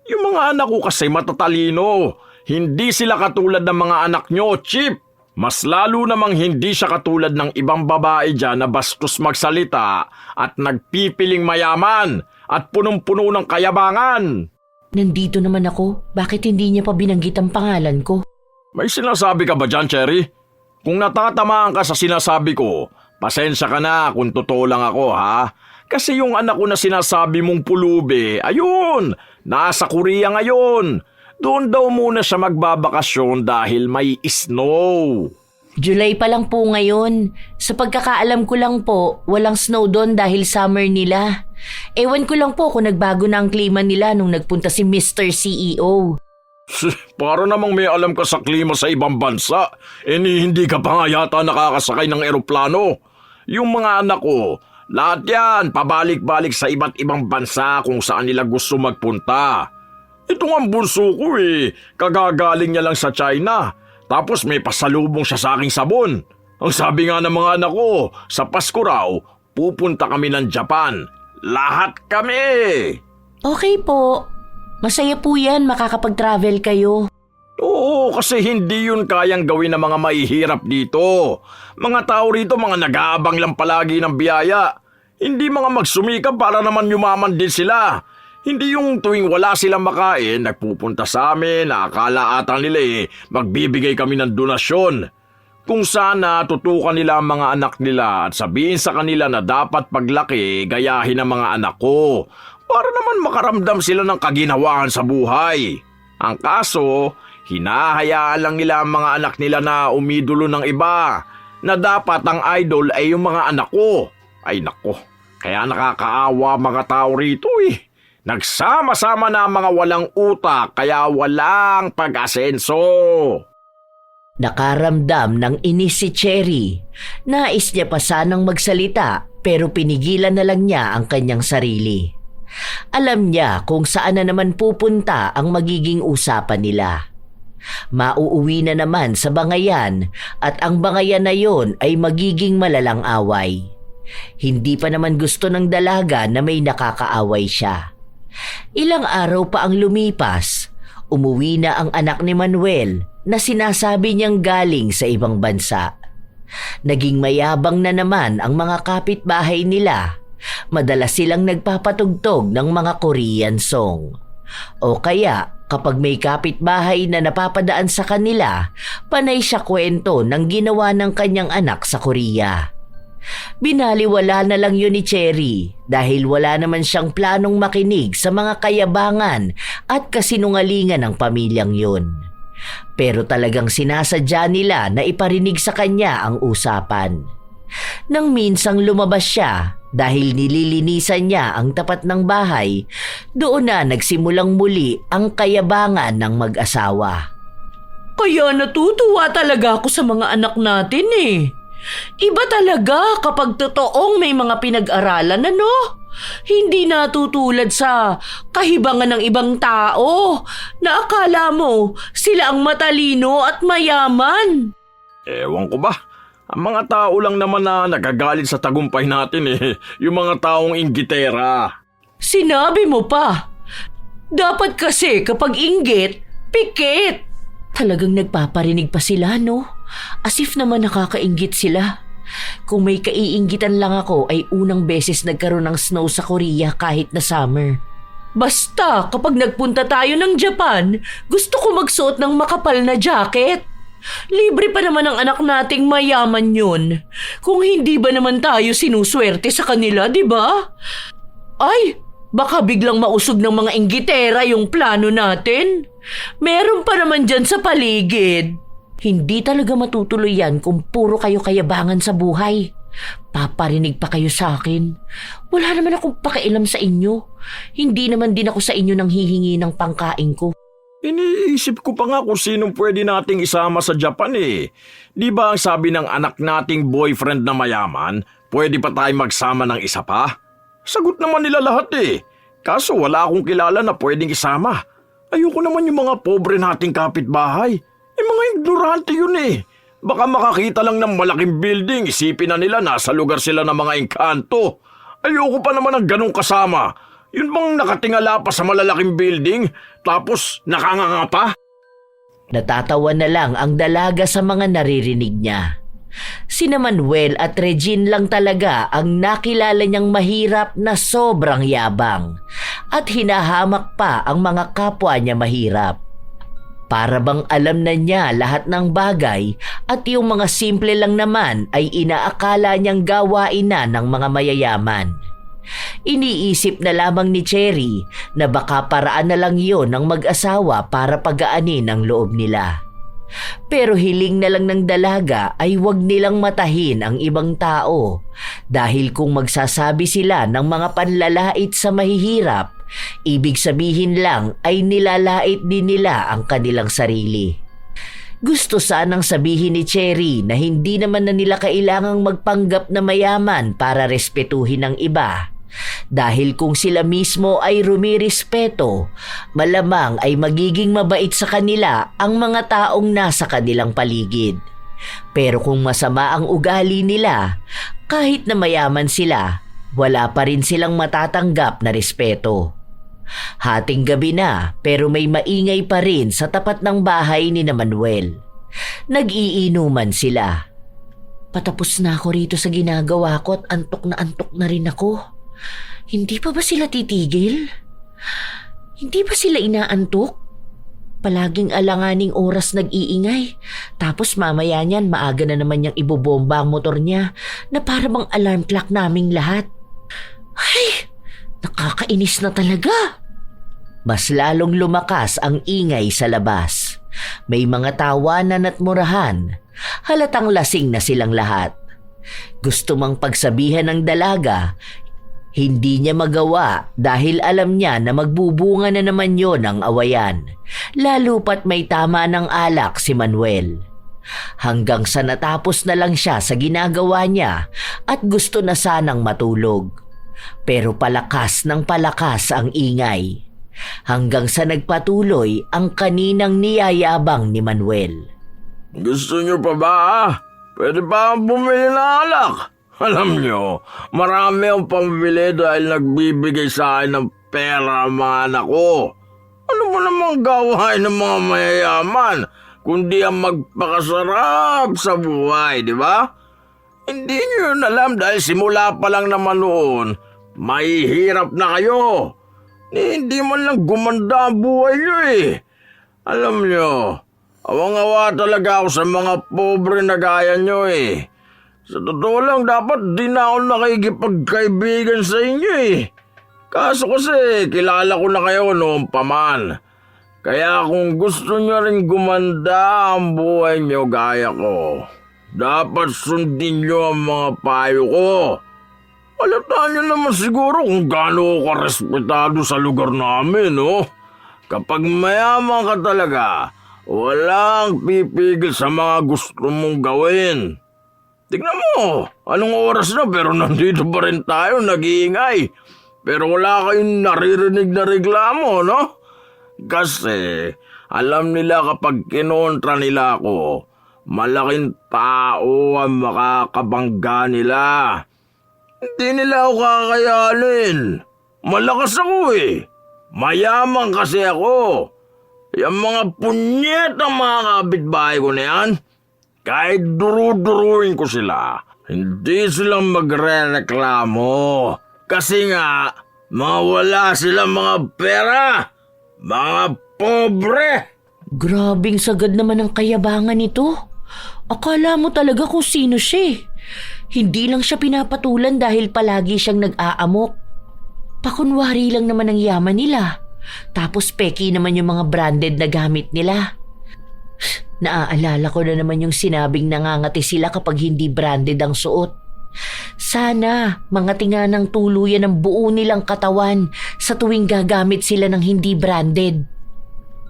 Yung mga anak ko kasi matatalino. Hindi sila katulad ng mga anak nyo, Chip. Mas lalo namang hindi siya katulad ng ibang babae dyan na bastos magsalita at nagpipiling mayaman at punong-puno ng kayabangan. Nandito naman ako. Bakit hindi niya pa binanggit ang pangalan ko? May sinasabi ka ba dyan, Cherry? Kung natatamaan ka sa sinasabi ko, pasensya ka na kung totoo lang ako, ha? Kasi yung anak ko na sinasabi mong pulubi, ayun, nasa Korea ngayon. Doon daw muna siya magbabakasyon dahil may snow. July pa lang po ngayon. Sa pagkakaalam ko lang po, walang snow doon dahil summer nila. Ewan ko lang po kung nagbago na ang klima nila nung nagpunta si Mr. CEO. Para namang may alam ka sa klima sa ibang bansa, hindi ka pa nga yata nakakasakay ng eroplano. Yung mga anak ko, lahat yan pabalik-balik sa iba't ibang bansa kung saan nila gusto magpunta. Ito nga ang bunso ko kagagaling niya lang sa China. Tapos may pasalubong siya sa aking sabon. Ang sabi nga ng mga anak ko, sa Pasko raw, pupunta kami ng Japan. Lahat kami! Okay po. Masaya po yan, makakapag-travel kayo. Oo, kasi hindi yun kayang gawin ng mga mahihirap dito. Mga tao rito, mga nag-aabang lang palagi ng biyaya. Hindi mga magsumikap para naman yumaman din sila. Hindi yung tuwing wala silang makain, nagpupunta sa amin na akala ata nila magbibigay kami ng donasyon. Kung sana tutukan nila ang mga anak nila at sabihin sa kanila na dapat paglaki gayahin ang mga anak ko para naman makaramdam sila ng kaginhawaan sa buhay. Ang kaso, hinahayaan lang nila ang mga anak nila na umidolo ng iba na dapat ang idol ay yung mga anak ko. Ay nako, kaya nakakaawa mga tao rito Nagsama-sama na ang mga walang utak kaya walang pag-asenso. Nakaramdam ng inis si Cherry. Nais niya pa sanang magsalita pero pinigilan na lang niya ang kanyang sarili. Alam niya kung saan na naman pupunta ang magiging usapan nila. Mauuwi na naman sa bangayan at ang bangayan na yon ay magiging malalang away. Hindi pa naman gusto ng dalaga na may nakakaaway siya. Ilang araw pa ang lumipas, umuwi na ang anak ni Manuel na sinasabi niyang galing sa ibang bansa. Naging mayabang na naman ang mga kapitbahay nila. Madalas silang nagpapatugtog ng mga Korean song. O kaya kapag may kapitbahay na napapadaan sa kanila, panay siya kwento ng ginawa ng kanyang anak sa Korea. Binaliwala na lang yun ni Cherry dahil wala naman siyang planong makinig sa mga kayabangan at kasinungalingan ng pamilyang yun. Pero talagang sinasadya nila na iparinig sa kanya ang usapan. Nang minsang lumabas siya dahil nililinisan niya ang tapat ng bahay, doon na nagsimulang muli ang kayabangan ng mag-asawa. Kaya natutuwa talaga ako sa mga anak natin Iba talaga kapag totoong may mga pinag-aralan, Hindi natutulad sa kahibangan ng ibang tao na akala mo sila ang matalino at mayaman. Ewan ko ba? Ang mga tao lang naman na nagagalit sa tagumpay natin yung mga taong inggitera. Sinabi mo pa. Dapat kasi kapag inggit, pikit. Talagang nagpaparinig pa sila, no? As if naman nakakainggit sila. Kung may kaiinggitan lang ako ay unang beses nagkaroon ng snow sa Korea kahit na summer. Basta kapag nagpunta tayo ng Japan, gusto ko magsuot ng makapal na jacket. Libre pa naman ang anak nating mayaman yun. Kung hindi ba naman tayo sinuswerte sa kanila, di ba? Ay, baka biglang mausog ng mga inggitera yung plano natin. Meron pa naman dyan sa paligid. Hindi talaga matutuloy yan kung puro kayo kayabangan sa buhay. Paparinig pa kayo sa akin. Wala naman akong pakialam sa inyo. Hindi naman din ako sa inyo nang hihingi ng pangkain ko. Iniisip ko pa nga kung sinong pwede nating isama sa Japan eh. Di ba ang sabi ng anak nating boyfriend na mayaman, pwede pa tayo magsama ng isa pa? Sagot naman nila lahat eh. Kaso wala akong kilala na pwedeng isama. Ayoko naman yung mga pobre nating kapitbahay. Mga ignorante yun eh. Baka makakita lang ng malaking building, isipin na nila nasa lugar sila ng mga engkanto. Ayoko pa naman ng ganong kasama. Yun bang nakatingala pa sa malalaking building, tapos nakanganga pa? Natatawa na lang ang dalaga sa mga naririnig niya. Sina Manuel at Regine lang talaga ang nakilala niyang mahirap na sobrang yabang at hinahamak pa ang mga kapwa niya mahirap. Para bang alam na niya lahat ng bagay at yung mga simple lang naman ay inaakala niyang gawain na ng mga mayayaman. Iniisip na lamang ni Cherry na baka paraan na lang yon ng mag-asawa para pagaanin ang loob nila. Pero hiling na lang ng dalaga ay wag nilang matahin ang ibang tao dahil kung magsasabi sila ng mga panlalait sa mahihirap, ibig sabihin lang ay nilalait din nila ang kanilang sarili. Gusto sanang sabihin ni Cherry na hindi naman na nila kailangang magpanggap na mayaman para respetuhin ang iba. Dahil kung sila mismo ay rumirespeto, malamang ay magiging mabait sa kanila ang mga taong nasa kanilang paligid. Pero kung masama ang ugali nila, kahit na mayaman sila, wala pa rin silang matatanggap na respeto. Hating gabi na pero may maingay pa rin sa tapat ng bahay ni Manuel. Nag-iinuman sila. Patapos na ako rito sa ginagawa ko at antok na rin ako. Hindi pa ba sila titigil? Hindi ba sila inaantok? Palaging alanganing oras nag-iingay. Tapos mamaya niyan maaga na naman niyang ibobomba ang motor niya na para bang alarm clock naming lahat. Ay, nakakainis na talaga. Mas lalong lumakas ang ingay sa labas. May mga tawanan at murahan. Halatang lasing na silang lahat. Gusto mang pagsabihan ng dalaga, hindi niya magawa dahil alam niya na magbubunga na naman yon ang awayan, lalo pat may tama ng alak si Manuel. Hanggang sa natapos na lang siya sa ginagawa niya at gusto na sanang matulog. Pero palakas ng palakas ang ingay. Hanggang sa nagpatuloy ang kaninang niyayabang ni Manuel. Gusto niyo pa ba? Pwede ba bumili ng alak? Alam niyo, marami ang pambili dahil nagbibigay sa akin ng pera ang mga anak ko. Ano mo namang gawain ng mga mayayaman, kundi ang magpakasarap sa buhay, di ba? Hindi niyo yun alam dahil simula pa lang naman noon, mahihirap na kayo. Hindi man lang gumanda ang buhay niyo eh. Alam niyo, awang-awa talaga ako sa mga pobre na gaya niyo eh. Sa totoo lang, dapat di na ako nakikipagkaibigan sa inyo eh. Kaso kasi, kilala ko na kayo noon pa man. Kaya kung gusto niyo rin gumanda ang buhay niyo gaya ko, dapat sundin niyo ang mga payo ko. Halata niyo naman siguro kung gaano ka respetado sa lugar namin, no? Kapag mayaman ka talaga, walang pipigil sa mga gusto mong gawin. Tignan mo, anong oras na pero nandito pa rin tayo nag-iingay. Pero wala kayong naririnig na reklamo, no? Kasi alam nila kapag kinontra nila ako, malaking tao ang makakabangga nila. Hindi nila ako kakayanin. Malakas ako eh. Mayaman kasi ako. Yung mga punyet ang mga kapitbahay ko na yan, kahit duru-duruin ko sila, hindi sila magre-reklamo. Kasi nga, mawala sila mga pera, mga pobre. Grabing sagad naman ang kayabangan nito. Akala mo talaga kung sino siya. Hindi lang siya pinapatulan dahil palagi siyang nag-aamok. Pakunwari lang naman ang yaman nila. Tapos peki naman yung mga branded na gamit nila. Naaalala ko na naman yung sinabing nangangati sila kapag hindi branded ang suot. Sana mangati nga ng tuluyan ang buo nilang katawan sa tuwing gagamit sila ng hindi branded.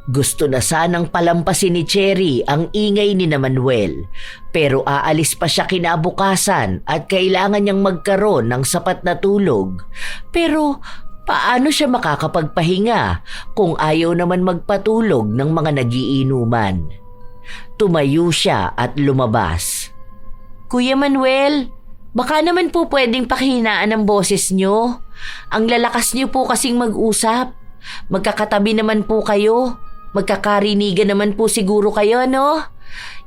Gusto na sanang palampasin ni Cherry ang ingay ni Manuel, pero aalis pa siya kinabukasan at kailangan niyang magkaroon ng sapat na tulog. Pero paano siya makakapagpahinga kung ayaw naman magpatulog ng mga nagiinuman? Tumayo siya at lumabas. Kuya Manuel, baka naman po pwedeng pakihinaan ang boses niyo. Ang lalakas niyo po kasing mag-usap. Magkakatabi naman po kayo. Magkakarinigan naman po siguro kayo, no?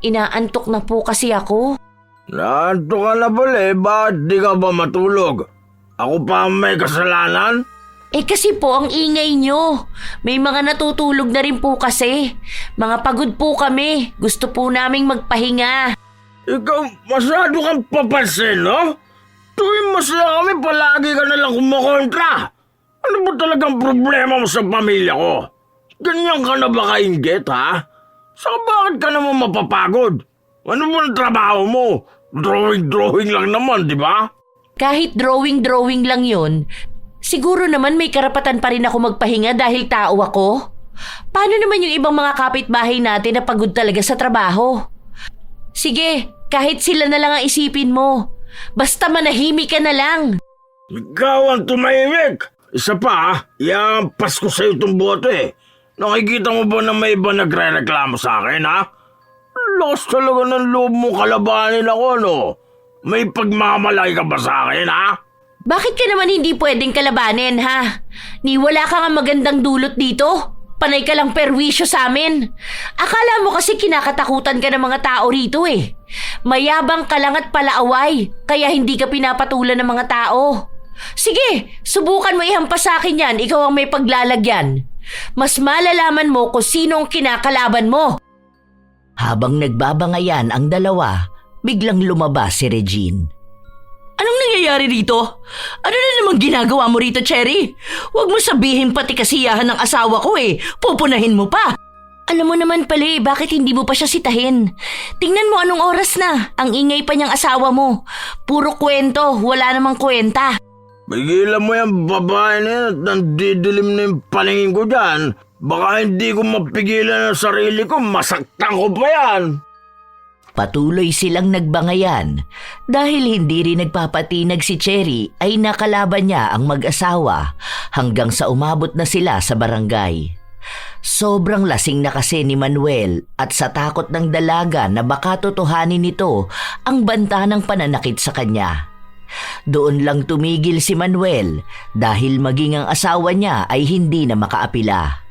Inaantok na po kasi ako. Naantok ka na pala bakit di ka ba matulog? Ako pa ang may kasalanan? Kasi po ang ingay nyo. May mga natutulog na rin po kasi. Mga pagod po kami. Gusto po naming magpahinga. Ikaw, masyado kang papansin, no? Tuwing masaya kami, palagi ka nalang kumukontra. Ano ba talagang problema mo sa pamilya ko? Ganyan ka na ba kainggit, ha? Saka bakit ka naman mapapagod? Ano ba ang trabaho mo? Drawing lang naman, di ba? Kahit drawing lang yon, siguro naman may karapatan pa rin ako magpahinga dahil tao ako. Paano naman yung ibang mga kapitbahay natin na pagod talaga sa trabaho? Sige, kahit sila na lang ang isipin mo. Basta manahimik ka na lang. Ikaw ang tumahimik. Isa pa, iampas ko sa'yo itong bote. Nakikita mo ba na may iba nagre-reklamo sa akin, ha? Lakas talaga ng loob mo kalabanin ako, no? May pagmamalaki ka ba sa akin, ha? Bakit ka naman hindi pwedeng kalabanin, ha? Ni wala ka nga magandang dulot dito. Panay ka lang perwisyo sa amin. Akala mo kasi kinakatakutan ka ng mga tao rito eh. Mayabang ka lang at palaaway, kaya hindi ka pinapatulan ng mga tao. Sige, subukan mo ihampas sa akin yan, ikaw ang may paglalagyan. Mas malalaman mo kung sino ang kinakalaban mo. Habang nagbabangayan ang dalawa, biglang lumabas si Regine. Anong nangyayari rito? Ano na namang ginagawa mo rito, Cherry? Huwag mo sabihin pati kasiyahan ng asawa ko eh. Pupunahin mo pa. Alam mo naman pala bakit hindi mo pa siya sitahin? Tingnan mo anong oras na. Ang ingay pa niyang asawa mo. Puro kwento, wala namang kwenta. Pigilan mo yung babae na yan at nandidilim na yung paningin ko dyan. Baka hindi ko mapigilan ang sarili ko, masaktan ko pa yan. Patuloy silang nagbangayan dahil hindi rin nagpapatinag si Cherry ay nakalaban niya ang mag-asawa hanggang sa umabot na sila sa barangay. Sobrang lasing na kasi ni Manuel at sa takot ng dalaga na baka totohanin nito ang banta ng pananakit sa kanya. Doon lang tumigil si Manuel dahil maging ang asawa niya ay hindi na makaapila.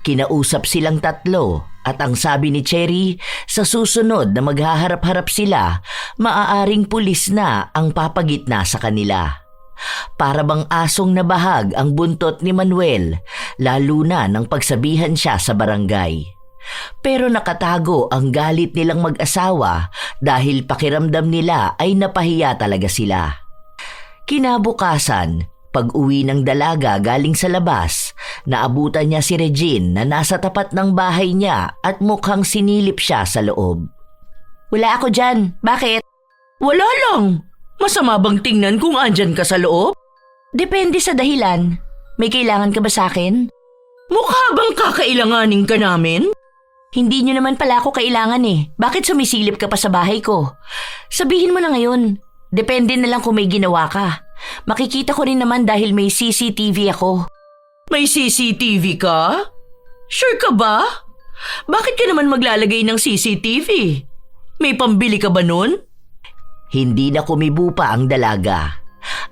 Kinausap silang tatlo at ang sabi ni Cherry, sa susunod na maghaharap-harap sila, maaaring pulis na ang papagitna sa kanila. Para bang asong nabahag ang buntot ni Manuel, lalo na nang pagsabihan siya sa barangay. Pero nakatago ang galit nilang mag-asawa dahil pakiramdam nila ay napahiya talaga sila. Kinabukasan, pag-uwi ng dalaga galing sa labas, naabutan niya si Regine na nasa tapat ng bahay niya at mukhang sinilip siya sa loob. Wala ako dyan. Bakit? Wala lang. Masama bang tingnan kung andyan ka sa loob? Depende sa dahilan. May kailangan ka ba sa akin? Mukha bang kakailanganin ka namin? Hindi nyo naman pala ako kailangan eh. Bakit sumisilip ka pa sa bahay ko? Sabihin mo na ngayon. Depende na lang kung may ginawa ka. Makikita ko rin naman dahil may CCTV ako. May CCTV ka? Sure ka ba? Bakit ka naman maglalagay ng CCTV? May pambili ka ba nun? Hindi na kumibo pa ang dalaga.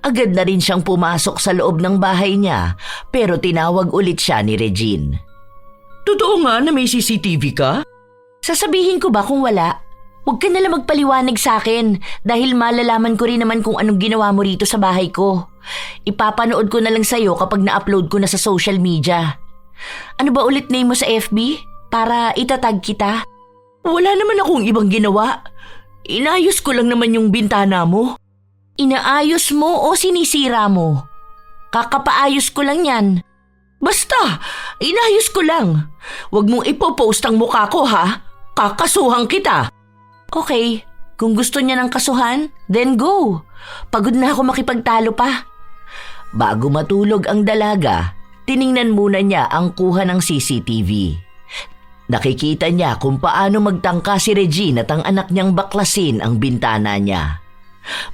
Agad na rin siyang pumasok sa loob ng bahay niya pero tinawag ulit siya ni Regine. Totoo nga na may CCTV ka? Sasabihin ko ba kung wala? Huwag ka nalang magpaliwanag sa akin dahil malalaman ko rin naman kung anong ginawa mo rito sa bahay ko. Ipapanood ko na lang sa'yo kapag na-upload ko na sa social media. Ano ba ulit name mo sa FB? Para itatag kita? Wala naman akong ibang ginawa. Inayos ko lang naman yung bintana mo. Inaayos mo o sinisira mo? Kakapaayos ko lang yan. Basta, inayos ko lang. Huwag mong ipopost ang mukha ko ha. Kakasuhan kita. Okay, kung gusto niya ng kasuhan, then go. Pagod na ako makipagtalo pa. Bago matulog ang dalaga, tiningnan muna niya ang kuha ng CCTV. Nakikita niya kung paano magtangka si Regine at ang anak niyang baklasin ang bintana niya.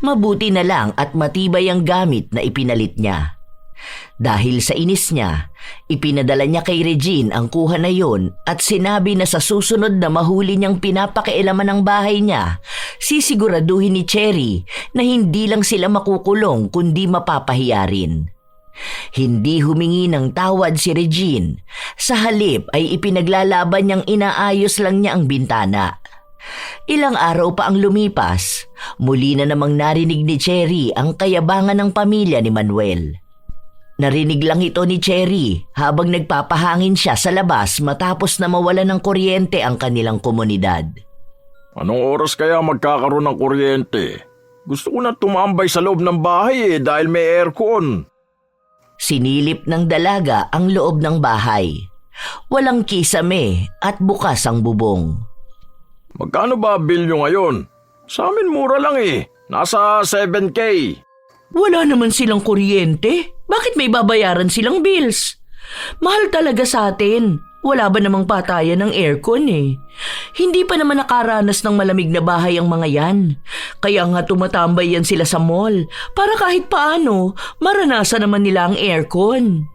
Mabuti na lang at matibay ang gamit na ipinalit niya. Dahil sa inis niya, ipinadala niya kay Regine ang kuha na yon at sinabi na sa susunod na mahuli niyang pinapakialaman ng bahay niya, sisiguraduhin ni Cherry na hindi lang sila makukulong kundi mapapahiya rin. Hindi humingi ng tawad si Regine. Sa halip ay ipinaglalaban niyang inaayos lang niya ang bintana. Ilang araw pa ang lumipas, muli na namang narinig ni Cherry ang kayabangan ng pamilya ni Manuel. Narinig lang ito ni Cherry habang nagpapahangin siya sa labas matapos na mawala ng kuryente ang kanilang komunidad. Anong oras kaya magkakaroon ng kuryente? Gusto ko na tumambay sa loob ng bahay dahil may aircon. Sinilip ng dalaga ang loob ng bahay. Walang kisame at bukas ang bubong. Magkano ba bill nyo ngayon? Sa amin mura lang Nasa 7K. Wala naman silang kuryente. Bakit may babayaran silang bills? Mahal talaga sa atin. Wala ba namang patayan ng aircon Hindi pa naman nakaranas ng malamig na bahay ang mga yan. Kaya nga tumatambay yan sila sa mall para kahit paano maranasan naman nila ang aircon.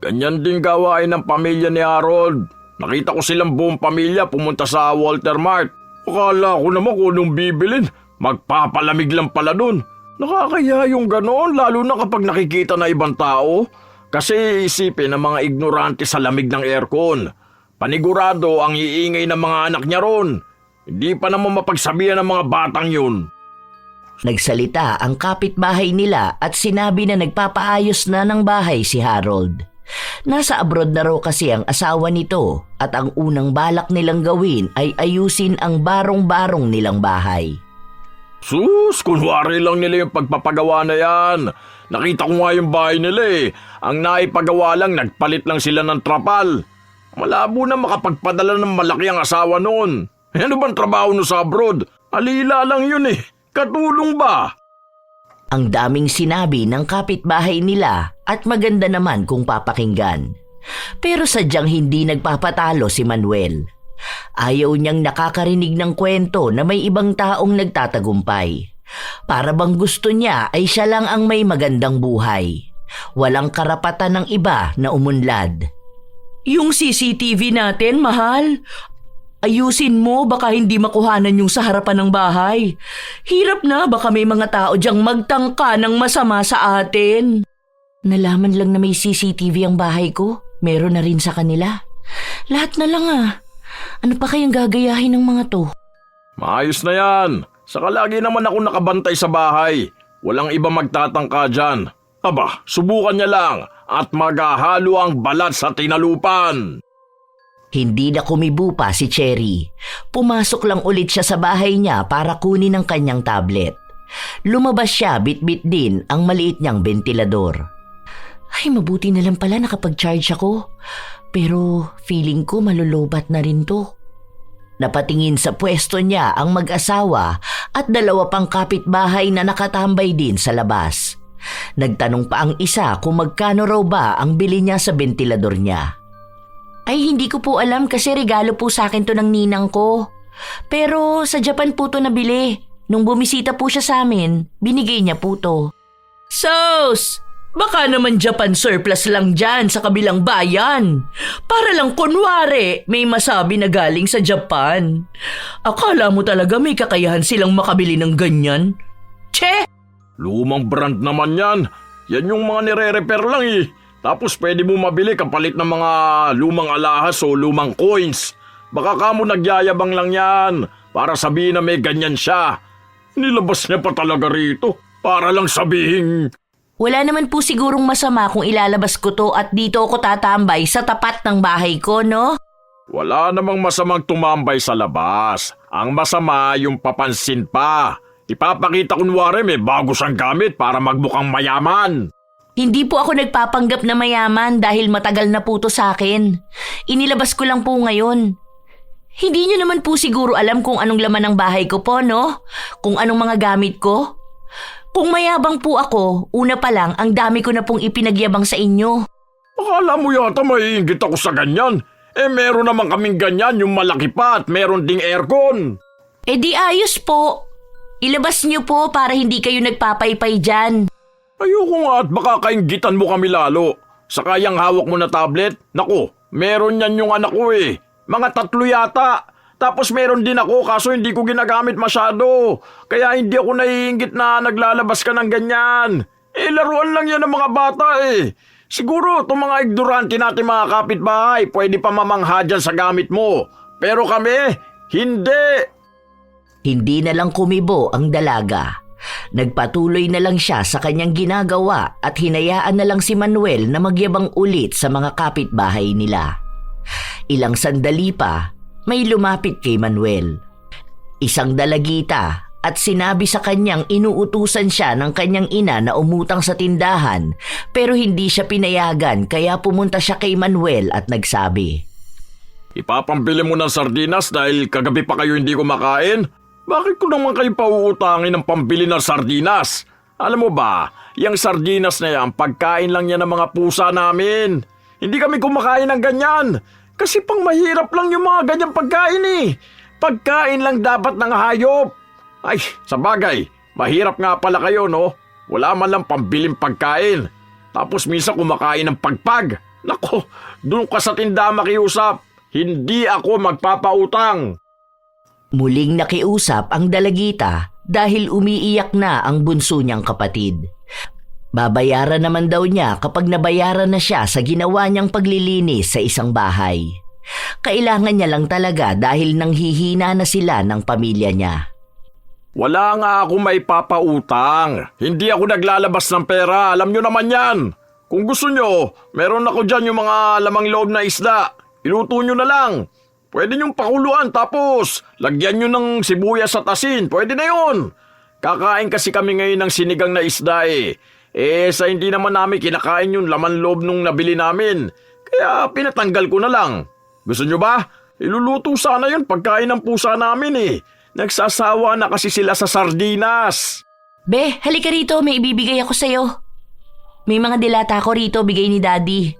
Ganyan din gawain ng pamilya ni Harold. Nakita ko silang buong pamilya pumunta sa Walter Mart. Akala ko naman kung anong bibilin. Magpapalamig lang pala dun. Nakakaya yung ganoon lalo na kapag nakikita na ibang tao. Kasi isipin ng mga ignorante sa lamig ng aircon. Panigurado ang iingay ng mga anak niya ron. Hindi pa naman mapagsabihan ng mga batang yun. Nagsalita ang kapitbahay nila at sinabi na nagpapaayos na ng bahay si Harold. Nasa abroad na raw kasi ang asawa nito at ang unang balak nilang gawin ay ayusin ang barong-barong nilang bahay. Sus, kunwari lang nila yung pagpapagawa na yan. Nakita ko nga yung bahay nila Ang naipagawa lang, nagpalit lang sila ng trapal. Malabo na makapagpadala ng malaki ang asawa noon. Ano bang trabaho no sa abroad? Alila lang yun Katulong ba? Ang daming sinabi ng kapitbahay nila at maganda naman kung papakinggan. Pero sadyang hindi nagpapatalo si Manuel. Ayaw niyang nakakarinig ng kwento na may ibang taong nagtatagumpay. Para bang gusto niya ay siya lang ang may magandang buhay. Walang karapatan ng iba na umunlad. Yung CCTV natin, mahal. Ayusin mo, baka hindi makuhanan yung sa harapan ng bahay. Hirap na, baka may mga tao diyang magtangka ng masama sa atin. Nalaman lang na may CCTV ang bahay ko. Meron na rin sa kanila. Lahat na lang Ano pa kayang gagayahin ng mga to? Maayos na yan. Saka lagi naman ako nakabantay sa bahay. Walang iba magtatangka dyan. Aba, subukan niya lang at maghahalo ang balat sa tinalupan. Hindi na kumibo pa si Cherry. Pumasok lang ulit siya sa bahay niya para kunin ang kanyang tablet. Lumabas siya bit-bit din ang maliit niyang bentilador. Ay, mabuti na lang pala nakapag-charge ako. Pero feeling ko malulobat na rin to. Napatingin sa pwesto niya ang mag-asawa at dalawa pang kapitbahay na nakatambay din sa labas. Nagtanong pa ang isa kung magkano raw ba ang bili niya sa bentilador niya. Ay, hindi ko po alam kasi regalo po sa akin to ng ninang ko. Pero sa Japan po to nabili. Nung bumisita po siya sa amin, binigay niya po to. Sus! Baka naman Japan surplus lang dyan sa kabilang bayan. Para lang kunwari may masabi na galing sa Japan. Akala mo talaga may kakayahan silang makabili ng ganyan? Che! Lumang brand naman yan. Yan yung mga nire-repair lang Tapos pwede mo mabili kapalit ng mga lumang alahas o lumang coins. Baka kamo nagyayabang lang yan para sabihin na may ganyan siya. Nilabas niya pa talaga rito para lang sabihin. Wala naman po sigurong masama kung ilalabas ko to at dito ako tatambay sa tapat ng bahay ko, no? Wala namang masamang tumambay sa labas. Ang masama yung papansin pa. Ipapakita kunwari may bago siyang gamit para magmukhang mayaman. Hindi po ako nagpapanggap na mayaman dahil matagal na po to sa akin. Inilabas ko lang po ngayon. Hindi niyo naman po siguro alam kung anong laman ng bahay ko po, no? Kung anong mga gamit ko? Kung mayabang po ako, una pa lang ang dami ko na pong ipinagyabang sa inyo. Akala mo yata maiinggit ako sa ganyan. Meron naman kaming ganyan, yung malaki pa at meron ding aircon. Di ayos po. Ilabas niyo po para hindi kayo nagpapaypay dyan. Ayoko nga at baka kainggitan mo kami lalo. Saka yung hawak mo na tablet, naku, meron yan yung anak ko eh. Mga 3 yata. Tapos meron din ako kaso hindi ko ginagamit masyado. Kaya hindi ako naiinggit na naglalabas ka ng ganyan. Laruan lang yan ng mga bata eh. Siguro itong mga ignorante natin mga kapitbahay pwede pa mamangha dyan sa gamit mo. Pero kami, hindi. Hindi na lang kumibo ang dalaga. Nagpatuloy na lang siya sa kanyang ginagawa at hinayaan na lang si Manuel na magyabang ulit sa mga kapitbahay nila. Ilang sandali pa, may lumapit kay Manuel. Isang dalagita at sinabi sa kanyang inuutusan siya ng kanyang ina na umutang sa tindahan pero hindi siya pinayagan kaya pumunta siya kay Manuel at nagsabi, Ipapambili mo ng sardinas dahil kagabi pa kayo hindi kumakain? Bakit ko naman kayo pauutangin ng pambili ng sardinas? Alam mo ba, yung sardinas na yan, pagkain lang yan ng mga pusa namin. Hindi kami kumakain ng ganyan. Kasi pang mahirap lang yung mga ganyang pagkain eh. Pagkain lang dapat ng hayop. Ay, sa bagay, mahirap nga pala kayo no? Wala man lang pambiling pagkain. Tapos minsan kumakain ng pagpag. Nako, doon ka sa tindahan makiusap. Hindi ako magpapautang. Muling nakiusap ang dalagita dahil umiiyak na ang bunso niyang kapatid. Babayaran naman daw niya kapag nabayaran na siya sa ginawa niyang paglilinis sa isang bahay. Kailangan niya lang talaga dahil nanghihina na sila ng pamilya niya. Wala nga ako may papautang. Hindi ako naglalabas ng pera. Alam nyo naman yan. Kung gusto nyo, meron ako dyan yung mga lamang loob na isda. Iluto nyo na lang. Pwede nyong pakuluan tapos lagyan nyo ng sibuyas at asin. Pwede na yun. Kakain kasi kami ngayon ng sinigang na isda eh. Sa hindi naman namin kinakain yung laman loob nung nabili namin. Kaya pinatanggal ko na lang. Gusto nyo ba? Iluluto sana yun pagkain ng pusa namin eh. Nagsasawa na kasi sila sa sardinas. Be, halika rito, may ibibigay ako sa'yo. May mga dilata ako rito, bigay ni Daddy.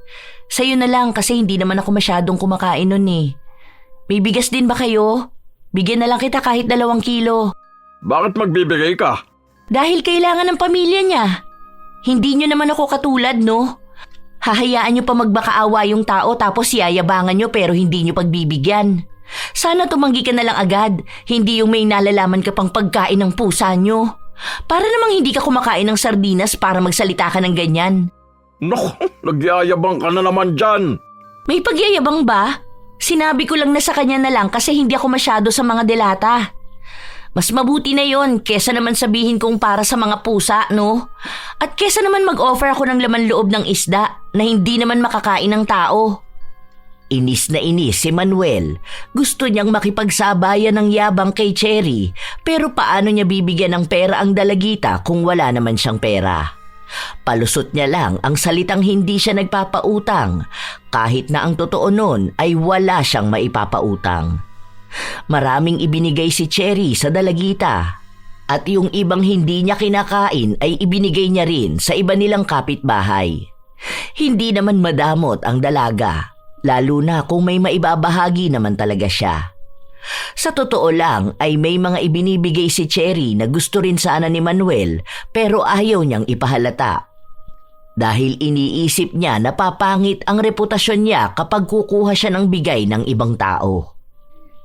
Sa'yo na lang kasi hindi naman ako masyadong kumakain nun eh. May bigas din ba kayo? Bigyan na lang kita kahit 2 kilo. Bakit magbibigay ka? Dahil kailangan ng pamilya niya. Hindi niyo naman ako katulad, no? Hahayaan niyo pa magbakaawa yung tao tapos yayabangan niyo pero hindi niyo pagbibigyan. Sana tumanggi ka na lang agad, hindi yung may nalalaman ka pang pagkain ng pusa niyo. Para namang hindi ka kumakain ng sardinas para magsalita ka ng ganyan. Naku, nagyayabang ka na naman dyan. May pagyayabang ba? Sinabi ko lang na sa kanya na lang kasi hindi ako masyado sa mga delata. Mas mabuti na yon kesa naman sabihin kong para sa mga pusa, no? At kesa naman mag-offer ako ng laman loob ng isda na hindi naman makakain ng tao. Inis na inis si Manuel. Gusto niyang makipagsabayan ng yabang kay Cherry pero paano niya bibigyan ng pera ang dalagita kung wala naman siyang pera? Palusot niya lang ang salitang hindi siya nagpapautang kahit na ang totoo nun ay wala siyang maipapautang. Maraming ibinigay si Cherry sa dalagita at yung ibang hindi niya kinakain ay ibinigay niya rin sa iba nilang kapitbahay. Hindi naman madamot ang dalaga, lalo na kung may maibabahagi naman talaga siya. Sa totoo lang ay may mga ibinibigay si Cherry na gusto rin sana ni Manuel pero ayaw niyang ipahalata. Dahil iniisip niya na papangit ang reputasyon niya kapag kukuha siya ng bigay ng ibang tao.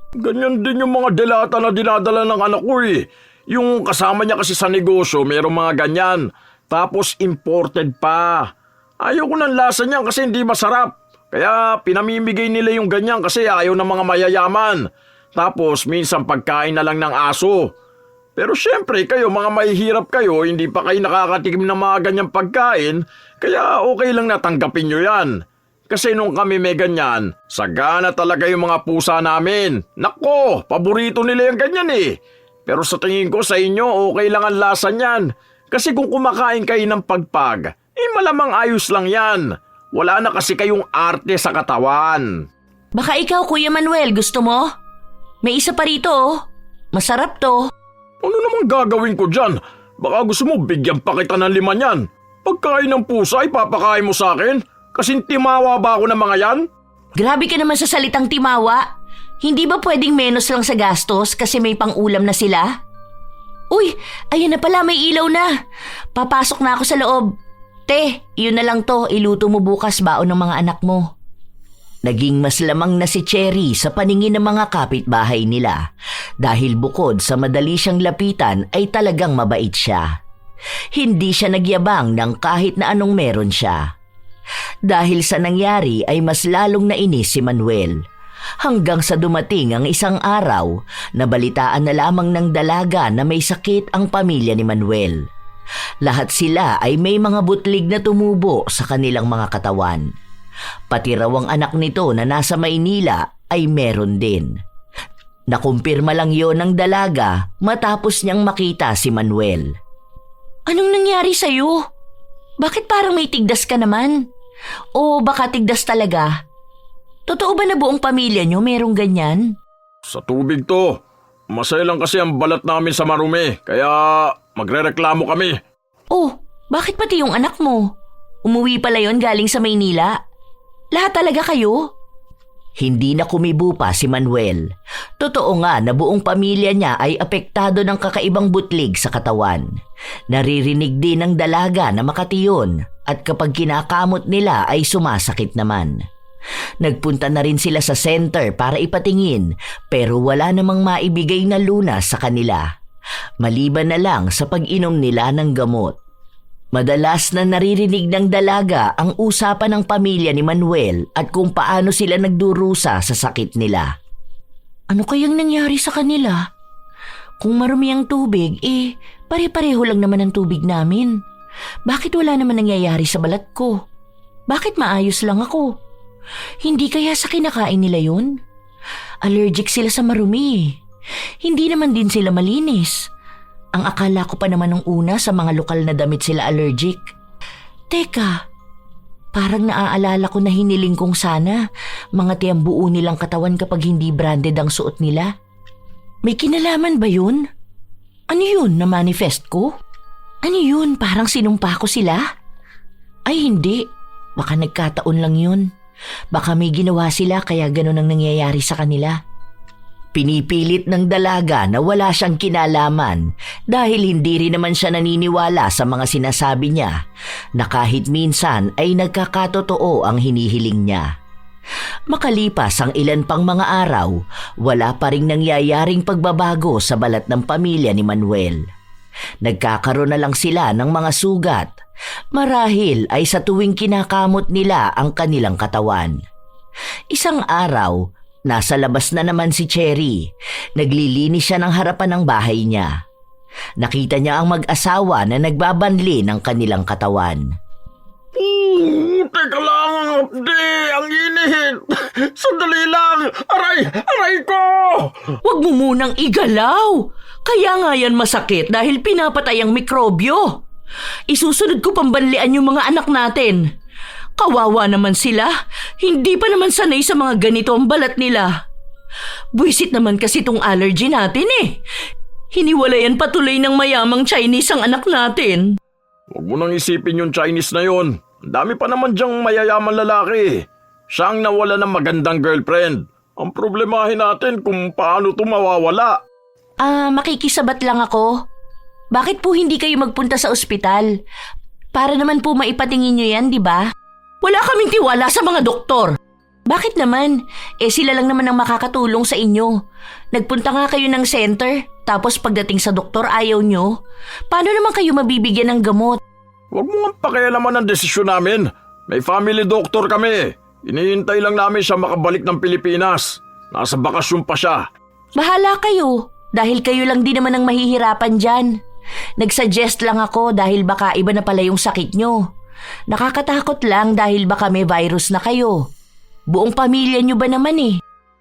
Ganyan din yung mga delata na dinadala ng anak ko eh. Yung kasama niya kasi sa negosyo, mayroong mga ganyan. Tapos imported pa. Ayaw ko ng lasa niyan kasi hindi masarap. Kaya pinamimigay nila yung ganyan kasi ayaw ng mga mayayaman. Tapos minsan pagkain na lang ng aso. Pero syempre kayo mga mahihirap kayo, hindi pa kayo nakakatikim ng mga ganyang pagkain, kaya okay lang natanggapin nyo yan. Kasi nung kami may ganyan, sagana talaga yung mga pusa namin. Nako, paborito nila yung ganyan eh. Pero sa tingin ko sa inyo, okay lang ang lasa niyan. Kasi kung kumakain kayo ng pagpag, malamang ayos lang yan. Wala na kasi kayong arte sa katawan. Baka ikaw, Kuya Manuel, gusto mo? May isa pa rito oh. Masarap to. Ano namang gagawin ko dyan? Baka gusto mo bigyan pa kita ng 5 niyan. Pagkain ng pusa, ipapakain mo sa akin? Kasing timawa ba ako ng mga yan? Grabe ka naman sa salitang timawa. Hindi ba pwedeng menos lang sa gastos kasi may pang-ulam na sila? Uy, ayan na pala, may ilaw na. Papasok na ako sa loob. Te, yun na lang to, iluto mo bukas baon ng mga anak mo. Naging mas lamang na si Cherry sa paningin ng mga kapitbahay nila dahil bukod sa madali siyang lapitan ay talagang mabait siya. Hindi siya nagyabang ng kahit na anong meron siya. Dahil sa nangyari ay mas lalong nainis si Manuel. Hanggang sa dumating ang isang araw, nabalitaan na lamang ng dalaga na may sakit ang pamilya ni Manuel. Lahat sila ay may mga butlig na tumubo sa kanilang mga katawan. Pati raw ang anak nito na nasa Maynila ay meron din. Nakumpirma lang yon ng dalaga matapos niyang makita si Manuel. Anong nangyari sa'yo? Bakit parang may tigdas ka naman? O baka tigdas talaga? Totoo ba na buong pamilya niyo merong ganyan? Sa tubig to. Masaya lang kasi ang balat namin sa marumi, kaya magrereklamo kami. Oh, bakit pati yung anak mo? Umuwi pala yon galing sa Maynila? Lahat talaga kayo? Hindi na kumibo pa si Manuel. Totoo nga na buong pamilya niya ay apektado ng kakaibang butlig sa katawan. Naririnig din ng dalaga na makatiyon at kapag kinakamot nila ay sumasakit naman. Nagpunta na rin sila sa center para ipatingin pero wala namang maibigay na lunas sa kanila. Maliban na lang sa pag-inom nila ng gamot. Madalas na naririnig ng dalaga ang usapan ng pamilya ni Manuel at kung paano sila nagdurusa sa sakit nila. Ano kayang nangyari sa kanila? Kung marumi ang tubig, pare-pareho lang naman ang tubig namin. Bakit wala naman nangyayari sa balat ko? Bakit maayos lang ako? Hindi kaya sa kinakain nila yun? Allergic sila sa marumi. Hindi naman din sila malinis. Ang akala ko pa naman nung una sa mga lokal na damit sila allergic. Teka, parang naaalala ko na hiniling kong sana mga tiyang buo nilang katawan kapag hindi branded ang suot nila. May kinalaman ba yun? Ano yun na manifest ko? Ano yun, parang sinumpa ko sila? Ay hindi, baka nagkataon lang yun. Baka may ginawa sila kaya ganun ang nangyayari sa kanila. Pinipilit ng dalaga na wala siyang kinalaman dahil hindi rin naman siya naniniwala sa mga sinasabi niya na kahit minsan ay nagkakatotoo ang hinihiling niya. Makalipas ang ilan pang mga araw, wala pa ring nangyayaring pagbabago sa balat ng pamilya ni Manuel. Nagkakaroon na lang sila ng mga sugat, marahil ay sa tuwing kinakamot nila ang kanilang katawan. Isang araw, nasa labas na naman si Cherry. Naglilinis siya ng harapan ng bahay niya. Nakita niya ang mag-asawa na nagbabanli ng kanilang katawan. Teka lang, Abdi! Ang init! Sandali lang! Aray ko! Huwag mo munang igalaw. Kaya nga yan masakit dahil pinapatay ang mikrobyo. Isusunod ko pambanlian yung mga anak natin. Kawawa naman sila. Hindi pa naman sanay sa mga ganito ang balat nila. Buwisit naman kasi tong allergy natin eh. Hiniwalayan patuloy ng mayamang Chinese ang anak natin. Huwag mo nang isipin yung Chinese na yon. Ang dami pa naman diyang mayayaman lalaki. Siya ang nawala ng magandang girlfriend. Ang problemahin natin kung paano ito mawawala. Makikisabat lang ako. Bakit po hindi kayo magpunta sa ospital? Para naman po maipatingin nyo yan, di ba? Wala kaming tiwala sa mga doktor. Bakit naman? Sila lang naman ang makakatulong sa inyo. Nagpunta nga kayo ng center, tapos pagdating sa doktor ayaw nyo. Paano naman kayo mabibigyan ng gamot? Huwag mo nga pakialaman ang desisyon namin. May family doctor kami. Hinihintay lang namin siya makabalik ng Pilipinas. Nasa bakasyon pa siya. Bahala kayo, dahil kayo lang din naman ang mahihirapan dyan. Nagsuggest lang ako dahil baka iba na pala yung sakit nyo. Nakakatakot lang dahil baka may virus na kayo. Buong pamilya nyo ba naman eh?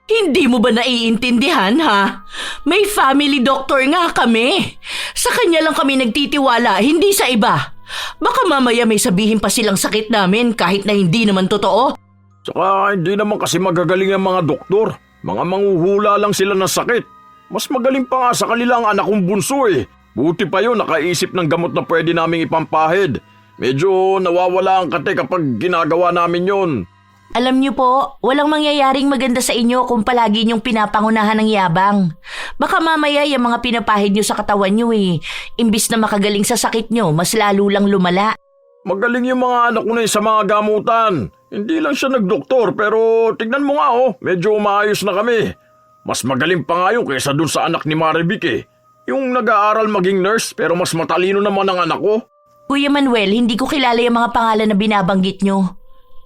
Hindi mo ba naiintindihan, ha? May family doctor nga kami. Sa kanya lang kami nagtitiwala, hindi sa iba. Baka mamaya may sabihin pa silang sakit namin kahit na hindi naman totoo. Tsaka hindi naman kasi magagaling ang mga doktor. Mga manghuhula lang sila ng sakit. Mas magaling pa nga sa kanila ang anak kong bunso eh. Buti pa yun nakaisip ng gamot na pwede naming ipampahid. Medyo nawawala ang kate kapag ginagawa namin yon. Alam niyo po, walang mangyayaring maganda sa inyo kung palagi niyong pinapangunahan ng yabang. Baka mamaya yung mga pinapahid niyo sa katawan niyo eh. Imbis na makagaling sa sakit niyo, mas lalo lang lumala. Magaling yung mga anak ko na yun sa mga gamutan. Hindi lang siya nagdoktor pero tignan mo nga medyo umaayos na kami. Mas magaling pa nga yun kaysa dun sa anak ni Marivic eh. Yung nag-aaral maging nurse pero mas matalino naman ang anak ko. Kuya Manuel, hindi ko kilala yung mga pangalan na binabanggit niyo.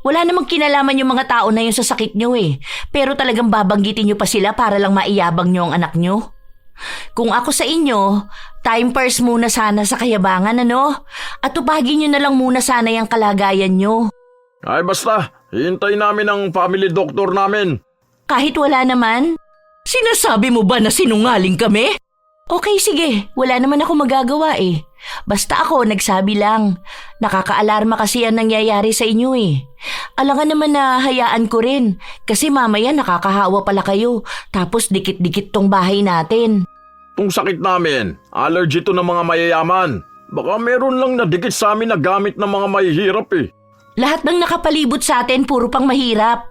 Wala namang kinalaman yung mga tao na yun sa sakit niyo eh. Pero talagang babanggitin niyo pa sila para lang maiyabang niyo ang anak niyo. Kung ako sa inyo, time first muna sana sa kayabangan At tupagin niyo na lang muna sana yung kalagayan niyo. Ay basta, hintay namin ang family doctor namin. Kahit wala naman? Sinasabi mo ba na sinungaling kami? Okay sige, wala naman ako magagawa eh. Basta ako nagsabi lang. Nakakaalarma kasi ang nangyayari sa inyo eh. Alangan naman na hayaan ko rin. Kasi mamaya nakakahawa pala kayo. Tapos dikit-dikit tong bahay natin. Tong sakit namin, allergy to ng mga mayayaman. Baka meron lang na dikit sa amin na gamit ng mga mahihirap eh. Lahat ng nakapalibot sa atin puro pang mahirap.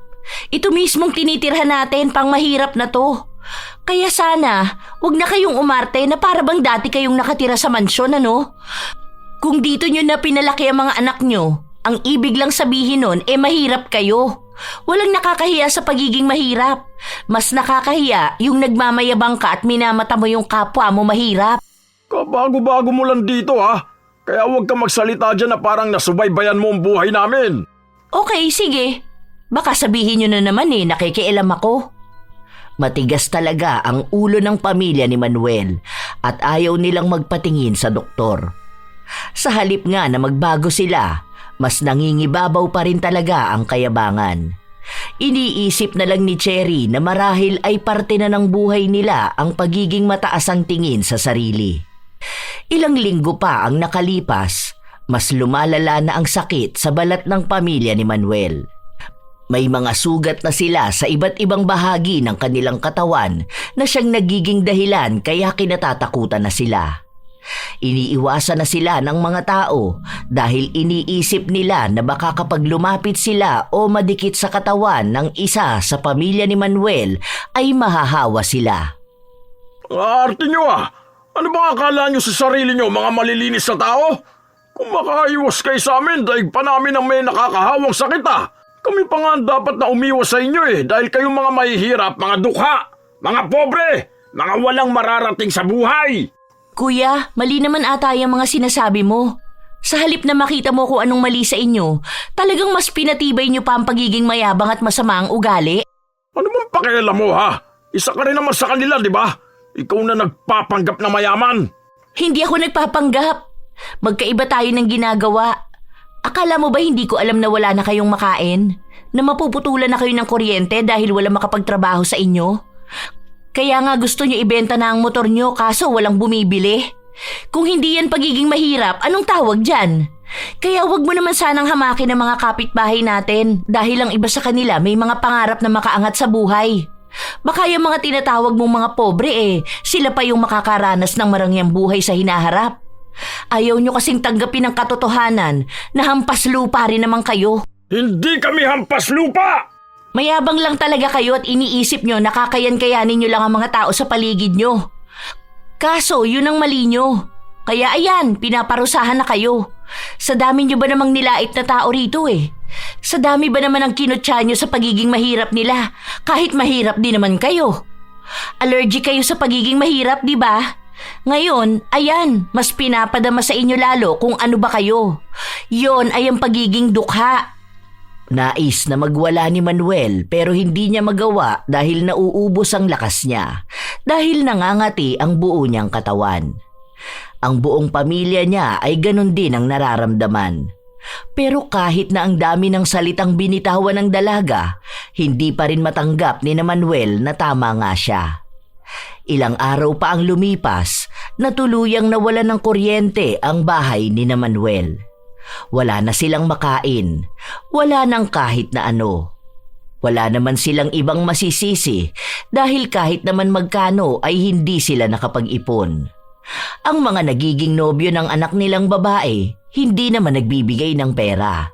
Ito mismong tinitirhan natin pang mahirap na to. Kaya sana, wag na kayong umarte na para bang dati kayong nakatira sa mansyon Kung dito nyo na pinalaki ang mga anak nyo, ang ibig lang sabihin nun mahirap kayo. Walang nakakahiya sa pagiging mahirap. Mas nakakahiya yung nagmamayabang ka at minamata mo yung kapwa mo mahirap. Kabago-bago mo lang dito ha. Kaya huwag ka magsalita dyan na parang nasubaybayan mo ang buhay namin. Okay, sige. Baka sabihin nyo na naman nakikialam ako. Matigas talaga ang ulo ng pamilya ni Manuel at ayaw nilang magpatingin sa doktor. Sa halip nga na magbago sila, mas nangingibabaw pa rin talaga ang kayabangan. Iniisip na lang ni Cherry na marahil ay parte na ng buhay nila ang pagiging mataas ang tingin sa sarili. Ilang linggo pa ang nakalipas, mas lumalala na ang sakit sa balat ng pamilya ni Manuel. May mga sugat na sila sa iba't ibang bahagi ng kanilang katawan na siyang nagiging dahilan kaya kinatatakutan na sila. Iniiwasan na sila ng mga tao dahil iniisip nila na baka kapag lumapit sila o madikit sa katawan ng isa sa pamilya ni Manuel ay mahahawa sila. Arte nyo Ano ba akala nyo sa sarili nyo mga malilinis na tao? Kung makaiwas kayo sa amin, daig pa namin ang may nakakahawang sakit Kami pa nga dapat na umiwas sa inyo dahil kayong mga mahihirap, mga dukha, mga pobre, mga walang mararating sa buhay. Kuya, mali naman ata yung mga sinasabi mo. Sa halip na makita mo kung anong mali sa inyo, talagang mas pinatibay nyo pa ang pagiging mayabang at masama ang ugali. Ano bang pakialam mo Isa ka rin naman sa kanila, di ba? Ikaw na nagpapanggap na mayaman. Hindi ako nagpapanggap. Magkaiba tayo ng ginagawa. Akala mo ba hindi ko alam na wala na kayong makain? Na mapuputulan na kayo ng kuryente dahil wala makapagtrabaho sa inyo? Kaya nga gusto nyo ibenta na ang motor nyo kaso walang bumibili. Kung hindi yan pagiging mahirap, anong tawag dyan? Kaya wag mo naman sanang hamakin ang mga kapitbahay natin dahil ang iba sa kanila may mga pangarap na makaangat sa buhay. Baka yung mga tinatawag mong mga pobre sila pa yung makakaranas ng marangyang buhay sa hinaharap. Ayaw nyo kasing tanggapin ang katotohanan na hampas lupa rin naman kayo. Hindi kami hampas lupa! Mayabang lang talaga kayo at iniisip nyo na kakayan-kayanin nyo lang ang mga tao sa paligid nyo. Kaso yun ang mali nyo. Kaya ayan, pinaparusahan na kayo. Sa dami nyo ba namang nilait na tao rito Sa dami ba naman ang kinutya nyo sa pagiging mahirap nila kahit mahirap din naman kayo? Allergic kayo sa pagiging mahirap, di ba? Ngayon, ayan, mas pinapadama sa inyo lalo kung ano ba kayo. Yon ay ang pagiging dukha. Nais na magwala ni Manuel pero hindi niya magawa dahil nauubos ang lakas niya, dahil nangangati ang buo niyang katawan. Ang buong pamilya niya ay ganon din ang nararamdaman. Pero kahit na ang dami ng salitang binitawan ng dalaga, hindi pa rin matanggap ni Manuel na tama nga siya. Ilang araw pa ang lumipas na tuluyang nawalan ng kuryente ang bahay ni Manuel. Wala na silang makain, wala nang kahit na ano. Wala naman silang ibang masisisi dahil kahit naman magkano ay hindi sila nakapag-ipon. Ang mga nagiging nobyo ng anak nilang babae, hindi naman nagbibigay ng pera.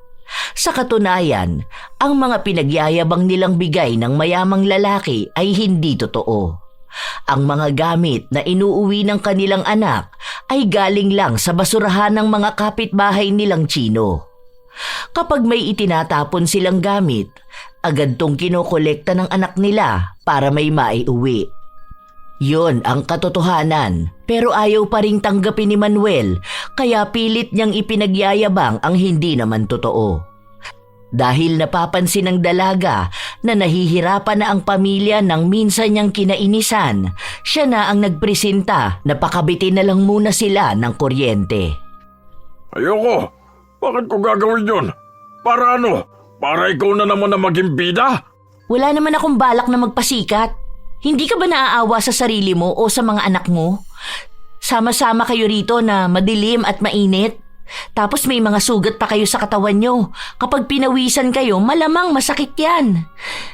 Sa katunayan, ang mga pinagyayabang nilang bigay ng mayamang lalaki ay hindi totoo. Ang mga gamit na inuuwi ng kanilang anak ay galing lang sa basurahan ng mga kapitbahay nilang Chino. Kapag may itinatapon silang gamit, agad tong kinokolekta ng anak nila para may maiuwi. Yon ang katotohanan, pero ayaw pa ring tanggapin ni Manuel, kaya pilit niyang ipinagyayabang ang hindi naman totoo. Dahil napapansin ng dalaga na nahihirapan na ang pamilya ng minsan niyang kinainisan, siya na ang nagpresenta na pakabitin na lang muna sila ng kuryente. Ayoko! Bakit ko gagawin yun? Para ano? Para ikaw na naman na maging bida? Wala naman akong balak na magpasikat. Hindi ka ba naaawa sa sarili mo o sa mga anak mo? Sama-sama kayo rito na madilim at mainit. Tapos may mga sugat pa kayo sa katawan nyo. Kapag pinawisan kayo, malamang masakit yan.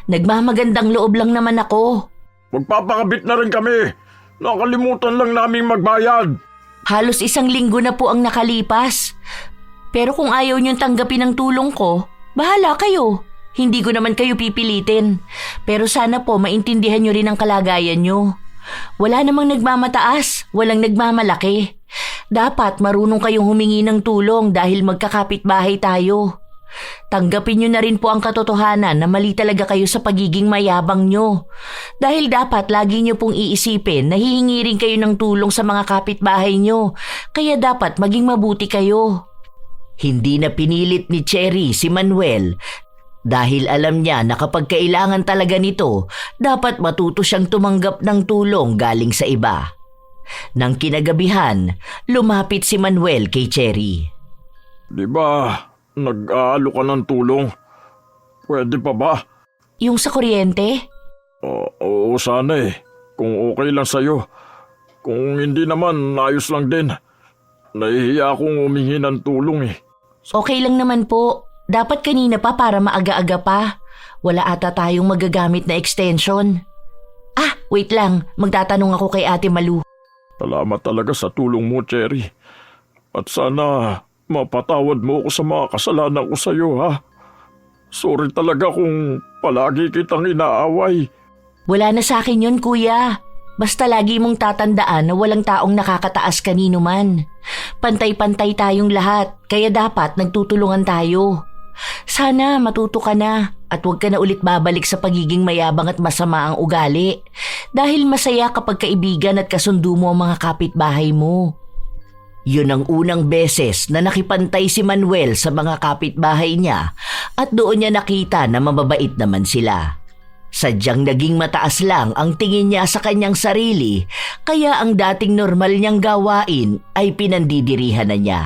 Nagmamagandang loob lang naman ako. Magpapakabit na rin kami. Nakalimutan lang naming magbayad. Halos 1 linggo na po ang nakalipas. Pero kung ayaw niyong tanggapin ang tulong ko, bahala kayo. Hindi ko naman kayo pipilitin. Pero sana po maintindihan niyo rin ang kalagayan niyo. Wala namang nagmamataas, walang nagmamalaki. Dapat marunong kayong humingi ng tulong dahil magkakapitbahay tayo. Tanggapin niyo na rin po ang katotohanan na mali talaga kayo sa pagiging mayabang niyo. Dahil dapat lagi niyo pong iisipin na hihingi rin kayo ng tulong sa mga kapitbahay niyo. Kaya dapat maging mabuti kayo. Hindi na pinilit ni Cherry si Manuel dahil alam niya na kapag kailangan talaga nito, dapat matuto siyang tumanggap ng tulong galing sa iba. Nang kinagabihan, lumapit si Manuel kay Cherry. Di ba, nag-aalo ka ng tulong? Pwede pa ba? Yung sa kuryente? Oo, sana eh. Kung okay lang sa'yo. Kung hindi naman, ayos lang din. Nahihiya akong humingi ng tulong eh. Okay lang naman po. Dapat kanina pa para maaga-aga pa. Wala ata tayong magagamit na extension. Wait lang. Magtatanong ako kay Ate Malu. Salamat talaga sa tulong mo, Cherry. At sana mapatawad mo ako sa mga kasalanan ko sa'yo, ha? Sorry talaga kung palagi kitang inaaway. Wala na sa akin yun, kuya. Basta lagi mong tatandaan na walang taong nakakataas kanino man. Pantay-pantay tayong lahat, kaya dapat nagtutulungan tayo. Sana matuto ka na at huwag ka na ulit babalik sa pagiging mayabang at masama ang ugali. Dahil masaya kapag kaibigan at kasundo mo ang mga kapitbahay mo. Yun ang unang beses na nakipantay si Manuel sa mga kapitbahay niya at doon niya nakita na mababait naman sila. Sadyang naging mataas lang ang tingin niya sa kanyang sarili kaya ang dating normal niyang gawain ay pinandidirihan na niya.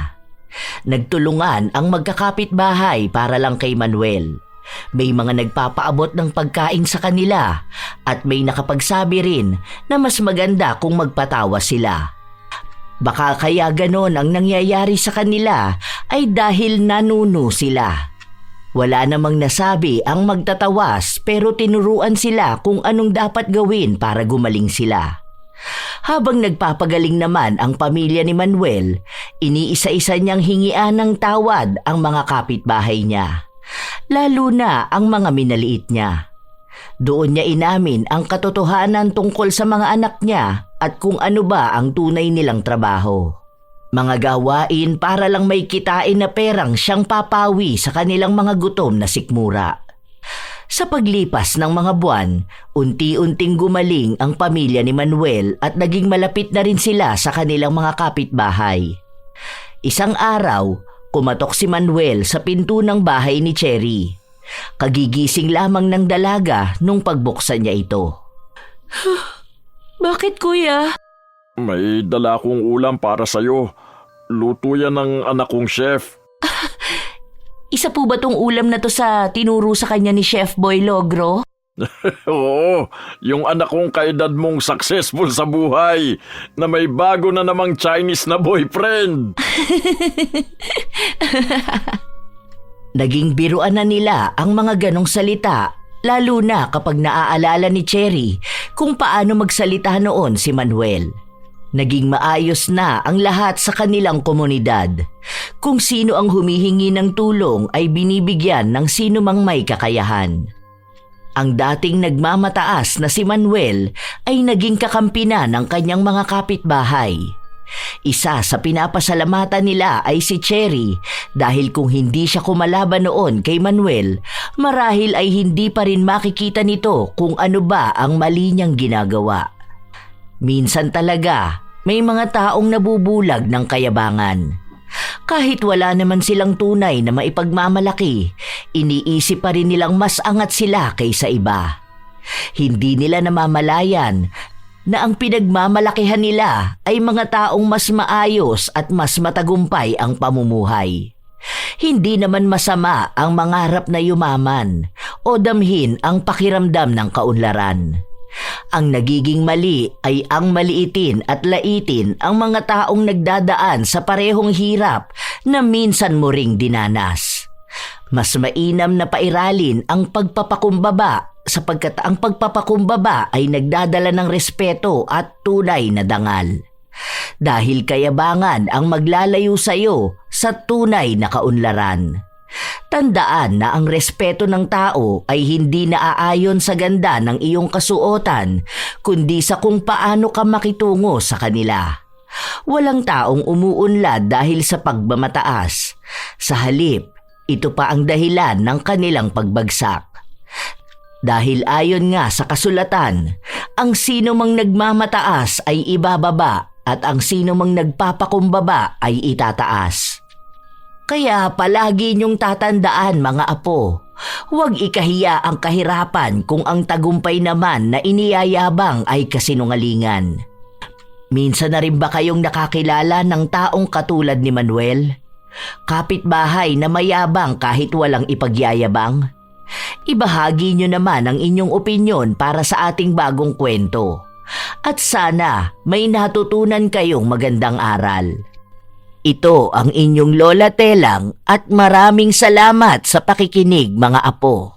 Nagtulungan ang magkakapitbahay para lang kay Manuel. May mga nagpapaabot ng pagkain sa kanila at may nakapagsabi rin na mas maganda kung magpatawa sila. Baka kaya ganon ang nangyayari sa kanila ay dahil nanuno sila. Wala namang nasabi ang magtatawas pero tinuruan sila kung anong dapat gawin para gumaling sila. Habang nagpapagaling naman ang pamilya ni Manuel, iniisa-isa niyang hingian ng tawad ang mga kapitbahay niya. Lalo na ang mga minaliit niya. Doon niya inamin ang katotohanan tungkol sa mga anak niya at kung ano ba ang tunay nilang trabaho. Mga gawain para lang may kitain na perang siyang papawi sa kanilang mga gutom na sikmura. Sa paglipas ng mga buwan, unti-unting gumaling ang pamilya ni Manuel at naging malapit na rin sila sa kanilang mga kapitbahay. Isang araw, kumatok si Manuel sa pinto ng bahay ni Cherry. Kagigising lamang ng dalaga nung pagbuksan niya ito. Bakit kuya? May dala akong ulam para sa'yo. Luto yan ng anak kong chef. Isa po ba tong ulam na to sa tinuro sa kanya ni Chef Boy Logro? Oo, yung anak kong kaedad mong successful sa buhay na may bago na namang Chinese na boyfriend. Naging biruan na nila ang mga ganong salita, lalo na kapag naaalala ni Cherry kung paano magsalita noon si Manuel. Naging maayos na ang lahat sa kanilang komunidad. Kung sino ang humihingi ng tulong ay binibigyan ng sino mang may kakayahan. Ang dating nagmamataas na si Manuel ay naging kakampi na ng kanyang mga kapitbahay. Isa sa pinapasalamatan nila ay si Cherry dahil kung hindi siya kumalaban noon kay Manuel, marahil ay hindi pa rin makikita nito kung ano ba ang mali niyang ginagawa. Minsan talaga, may mga taong nabubulag ng kayabangan. Kahit wala naman silang tunay na maipagmamalaki, iniisip pa rin nilang mas angat sila kaysa iba. Hindi nila namamalayan na ang pinagmamalakihan nila ay mga taong mas maayos at mas matagumpay ang pamumuhay. Hindi naman masama ang mangarap na yumaman o damhin ang pakiramdam ng kaunlaran. Ang nagiging mali ay ang maliitin at laitin ang mga taong nagdadaan sa parehong hirap na minsan mo ring dinanas. Mas mainam na pairalin ang pagpapakumbaba sapagkat ang pagpapakumbaba ay nagdadala ng respeto at tunay na dangal. Dahil kayabangan ang maglalayo sa iyo sa tunay na kaunlaran. Tandaan na ang respeto ng tao ay hindi naaayon sa ganda ng iyong kasuotan, kundi sa kung paano ka makitungo sa kanila. Walang taong umuunlad dahil sa pagmamataas. Sa halip, ito pa ang dahilan ng kanilang pagbagsak. Dahil ayon nga sa kasulatan, ang sino mang nagmamataas ay ibababa at ang sino mang nagpapakumbaba ay itataas. Kaya palagi niyong tatandaan mga apo, huwag ikahiya ang kahirapan kung ang tagumpay naman na iniyayabang ay kasinungalingan. Minsan na rin ba kayong nakakilala ng taong katulad ni Manuel? Kapitbahay na mayabang kahit walang ipagyayabang? Ibahagi niyo naman ang inyong opinyon para sa ating bagong kwento. At sana may natutunan kayong magandang aral. Ito ang inyong Lola Telang at maraming salamat sa pakikinig mga apo.